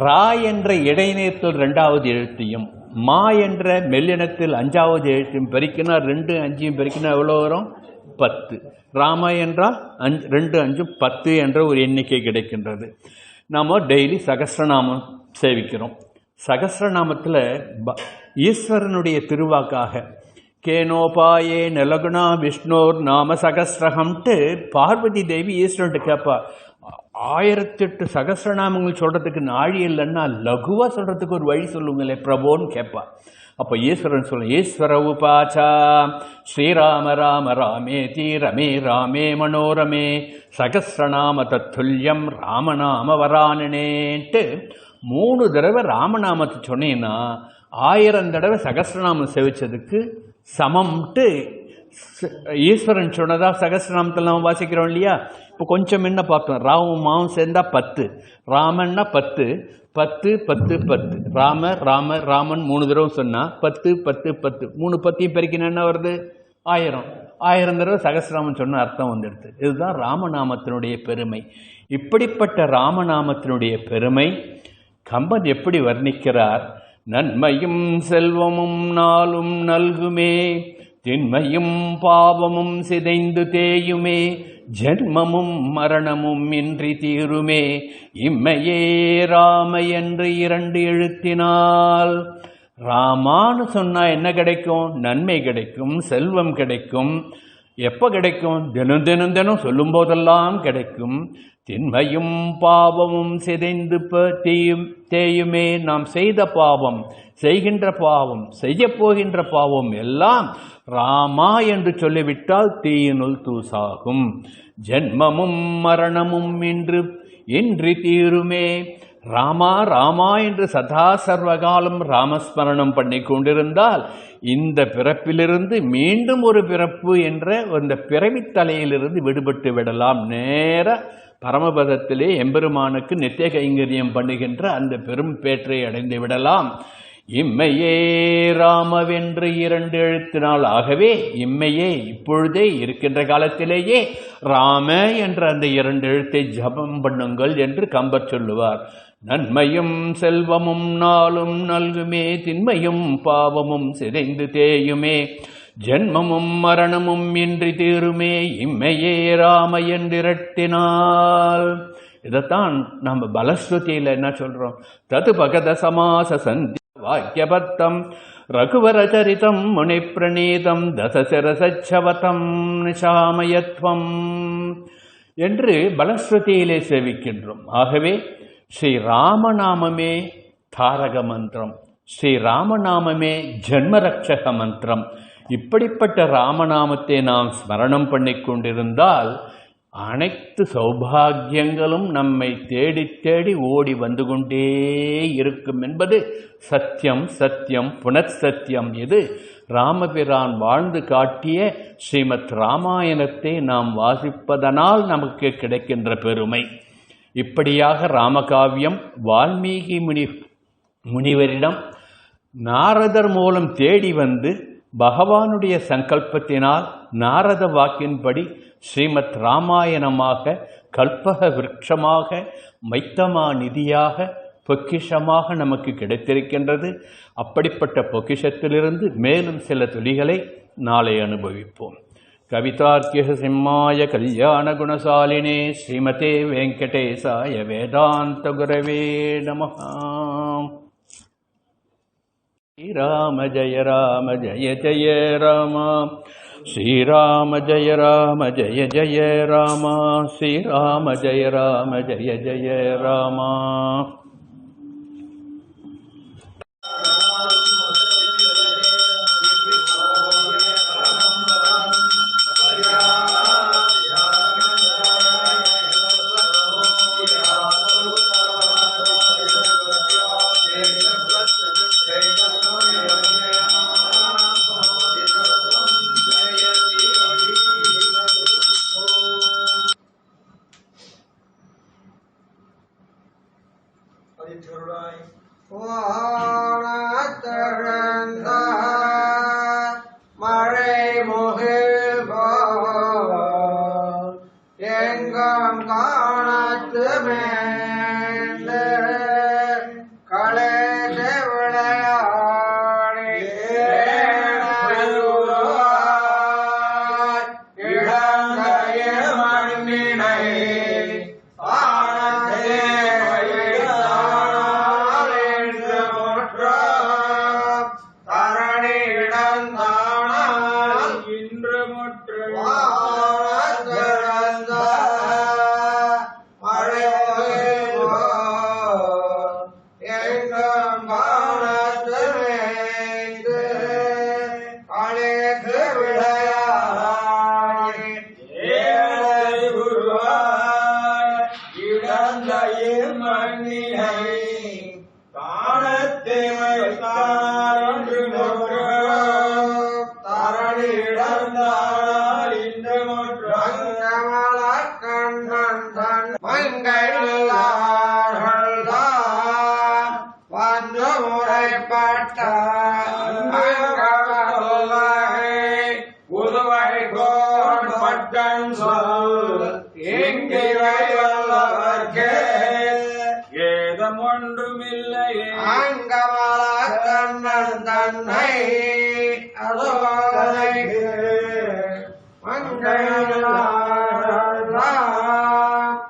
ரா என்ற இடையினத்தில் 2வது எழுத்தையும் மா என்ற மெல்லினத்தில் 5வது எழுத்தையும் பெருக்கினா 2 5 பெருக்கினா எவ்வளோ வரும்? 10. ராமா என்றால் 2 5 10 என்ற ஒரு எண்ணிக்கை கிடைக்கின்றது. நாம் டெய்லி சகஸ்ரநாமம் சேவிக்கிறோம். சகஸ்ரநாமத்தில் ஈஸ்வரனுடைய திருவாக்காக கேனோபாயே நலகுணா விஷ்ணோர் நாம சகஸ்ரகம்ட்டு பார்வதி தேவி ஈஸ்வரன்ட்டு கேட்பா, 1008 சகஸ்ரநாமங்கள் சொல்கிறதுக்கு நாழி இல்லைன்னா லகுவாக சொல்கிறதுக்கு ஒரு வழி சொல்லுங்களே பிரபோன்னு கேட்பா. அப்போ ஈஸ்வரன் சொல்ல, ஈஸ்வர உபாச்சா ஸ்ரீராம ராம ராமேதி ரமே ராமே மனோரமே சகஸ்ரநாம தத்துல்யம் ராமநாம வரானனேன்ட்டு 3 தடவை ராமநாமத்தை சொன்னீங்கன்னா 1000 தடவை சகஸ்ரநாமம் சேவிச்சதுக்கு சமம்ட்டு ஈஸ்வரன் சொன்னதா சகஸ்ரநாமத்தில் நம்ம வாசிக்கிறோம் இல்லையா. இப்போ கொஞ்சம் என்ன பார்த்தோம், ராமும் மாவும் சேர்ந்தா 10, ராமன்னா 10 10 10 10, ராமன் 3 தடவை சொன்னால் 10 10 10, 3 10 பெருக்கினா என்ன வருது? 1000 தடவை சகஸ்ரநாமம் சொன்ன அர்த்தம் வந்துடுது. இதுதான் ராமநாமத்தினுடைய பெருமை. இப்படிப்பட்ட ராமநாமத்தினுடைய பெருமை கம்பன் எப்படி வர்ணிக்கிறார்? நன்மையும் செல்வமும் நாளும் நல்குமே திண்மையும் பாவமும் சிதைந்து தேயுமே, ஜென்மமும் மரணமும் இன்றி தீருமே, இம்மையே ராம என்று 2 எழுத்தினால். ராமான்னு சொன்னா என்ன கிடைக்கும்? நன்மை கிடைக்கும், செல்வம் கிடைக்கும். எப்ப கிடைக்கும்? தினம் தினம் தினம் சொல்லும் போதெல்லாம் கிடைக்கும். திண்மையும் பாவமும் சிதைந்து தேயுமே. நாம் செய்த பாவம், செய்கின்ற பாவம், செய்ய போகின்ற பாவம் எல்லாம் ராமா என்று சொல்லிவிட்டால் தீயினுள் தூசாகும். ஜென்மமும் மரணமும் இன்றி தீருமே. ராமா ராமா என்று சதா சர்வகாலம் ராமஸ்மரணம் பண்ணி கொண்டிருந்தால் இந்த பிறப்பிலிருந்து மீண்டும் ஒரு பிறப்பு என்ற அந்த பிறவித் தலையிலிருந்து விடுபட்டு விடலாம். நேர பரமபதத்திலே எம்பெருமானுக்கு நித்திய கைங்கரியம் பண்ணுகின்ற அந்த பெரும் பேற்றை அடைந்து விடலாம். இம்மையே ராமவென்று 2 எழுத்தினால். ஆகவே இம்மையே இப்பொழுதே இருக்கின்ற காலத்திலேயே ராம என்ற அந்த 2 எழுத்தை ஜபம் பண்ணுங்கள் என்று கம்பர் சொல்லுவார். நன்மையும் செல்வமும் நாளும் நல்குமே, திண்மையும் பாவமும் சிதைந்து தேயுமே, ஜென்மமும் மரணமும் இன்றி தீருமே, இம்மையே ராம என்றிரட்டினால். இதைத்தான் நம்ம பலஸ்ருதியில் என்ன சொல்றோம்? தது பகத சமாச சந்தி வாக்கியபத்தம் ரகுவரச்சரிதம் முனி பிரணீதம் தசசிரசவதம் நிஷாமயத்வம் என்று பலஸ்ருதியிலே சேவிக்கின்றோம். ஆகவே ஸ்ரீராமநாமமே தாரக மந்திரம், ஸ்ரீராமநாமமே ஜென்மரட்சக மந்திரம். இப்படிப்பட்ட ராமநாமத்தை நாம் ஸ்மரணம் பண்ணி கொண்டிருந்தால் அனைத்து சௌபாகியங்களும் நம்மை தேடி தேடி ஓடி வந்து கொண்டே இருக்கும் என்பது சத்தியம். சத்தியம் புனச்சத்தியம். இது ராமபிரான் வாழ்ந்து காட்டிய ஸ்ரீமத் ராமாயணத்தை நாம் வாசிப்பதனால் நமக்கு கிடைக்கின்ற பெருமை. இப்படியாக ராமகாவியம் வால்மீகி முனிவரிடம் நாரதர் மூலம் தேடி வந்து பகவானுடைய சங்கல்பத்தினால் நாரத வாக்கின்படி ஸ்ரீமத் ராமாயணமாக கல்பக விருட்சமாக மைத்தமா நிதியாக பொக்கிஷமாக நமக்கு கிடைத்திருக்கின்றது. அப்படிப்பட்ட பொக்கிஷத்திலிருந்து மேலும் சில துளிகளை நாளை அனுபவிப்போம். கவிதார்க்கிய சிம்மாய கல்யாண குணசாலினே ஸ்ரீமதே வெங்கடேசாய வேதாந்த குரவே நமஹ. ஸ்ரீராம ஜய ராம ஜய ஜய ராம, ஸ்ரீராம ஜய ராம ஜய ஜய ராம, ஸ்ரீராம ஜய ராம ஜய ஜய ராம.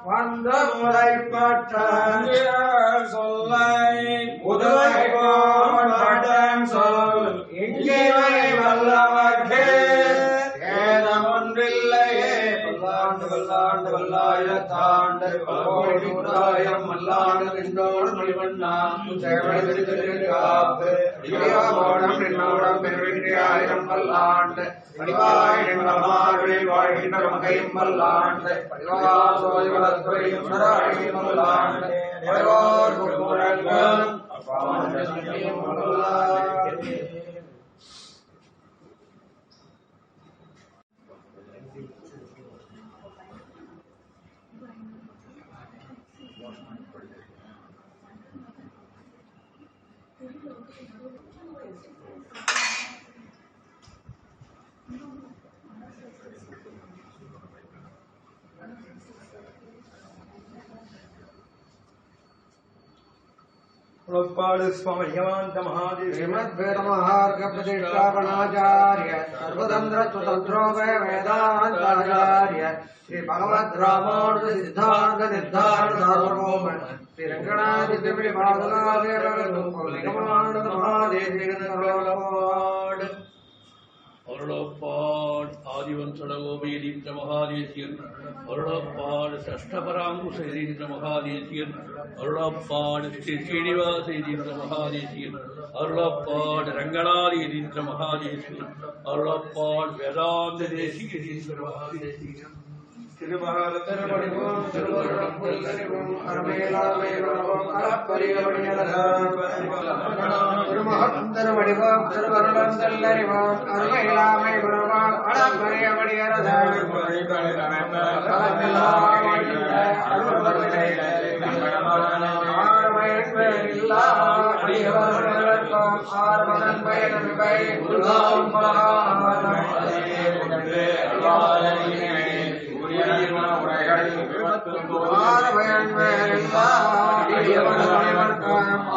வந்த முறைப்பட்ட சொல்லை உதவை சொல் இங்கே வல்லவர்க்கே ஏதம் ஒன்றில்லையே பல்லாண்டு பல்லாண்டு பல்லாயிரத்தாண்டு பலகோடி நூறாயிரம் மல்லாண்டு நின்றோடு மணிவண்ணாம் காப்பு நின்னோடம் பெருவின்றி ஆயிரம் பல்லாண்டு படிவாய் நின்றமார்களில் வாழ்கின்ற மகையும் பல்லாண்டு படிவார் சோதி வளர்த்துறையும் பல்லாண்டு படைவார் முழங்கம் स्वामी यमांत महादेव श्रीमद्वेद महार्घ प्रतिष्ठापनाचार्य सर्वतंत्र स्वतंत्रो वेदांताचार्य श्री भगवद रामानुज सिद्धांत निर्धारण सार्वभौम श्री रंगनाथ महादेव அருளப்பாடு ஆதிவன் சடகோபயதீந்திர மகாதேசியன் அருளப்பாடு சஷ்டபராங்குச எதீந்திர மகாதேசியன் அருளப்பாடு ஸ்ரீ ஸ்ரீனிவாச எதீந்திர மகாதேசியன் அருளப்பாடு ரங்கநாதி எதீந்திர மகாதேசியன் அருளப்பாடு வேதாந்த தேசிக எதீந்திர மகாதேசியன் திருமணம் திருவருடம் புல்லறிவும் அருமையிலாமையும் அறப்பரியவடியலதான் திருமகந்தர் வடிவம் திருவருடம் தெல்லறிவோம் அருமையிலாமை உறவாம் அறப்பரியவடியலதான் ஆர்வதன் பயனமிவை உருகாவும்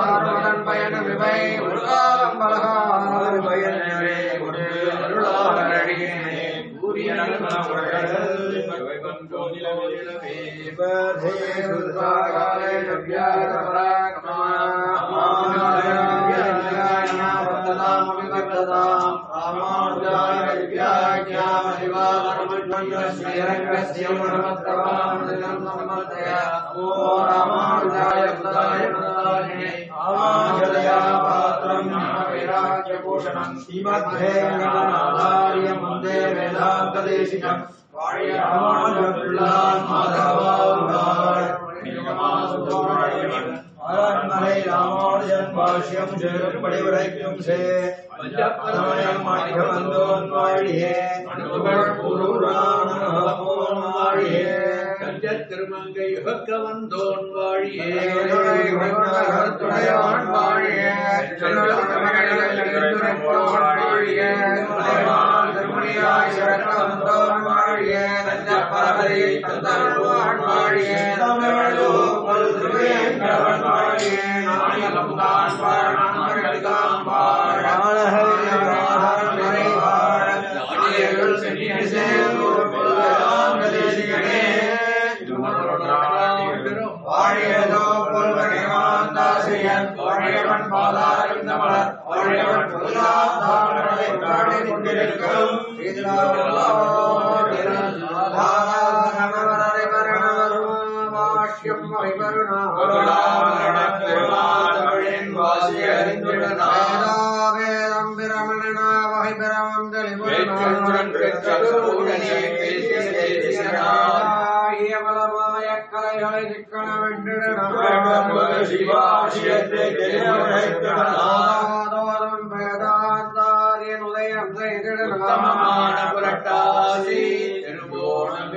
ஆர்வதன் பயனமிவை உருகாலம் பலகால் பயனவே ஒரு அருளாளடியே முந்தே வேதாந்த தேசிகம் வாழிய அரண்மனை ராமானுஜன் பாஷ்யம் செருப்படி உரைக்கும் சே பஞ்சப்பதமயம் மாற்ற வந்தோன் வாழியே வாழியே கஞ்ச திருமங்கை யுகக்க வந்தோன் வாழியே துணையோன் வாழியே திருமணியாய் சிறக்க வந்தோன் வாழியே தஞ்ச பரவரை தந்தருவான் வாழியே தமிழோ திருவேங்கடவன் வாழியே நாயகம்தான் வாழ வாழியதோ புல்வகைமாந்தாசியன் வாழியவன் பாதாரவிந்தமலர் வாழியவன் கொண்டிருக்கும் வாஷ்யம் வேதம் பிரமணனா வகை பிரமம் தெளிவலமாய கலைகளை சிக்கன வென்றிடோரம் வேதாந்தாரியன் உதயம் செய்திடமான புரட்டாசி திருவோணம்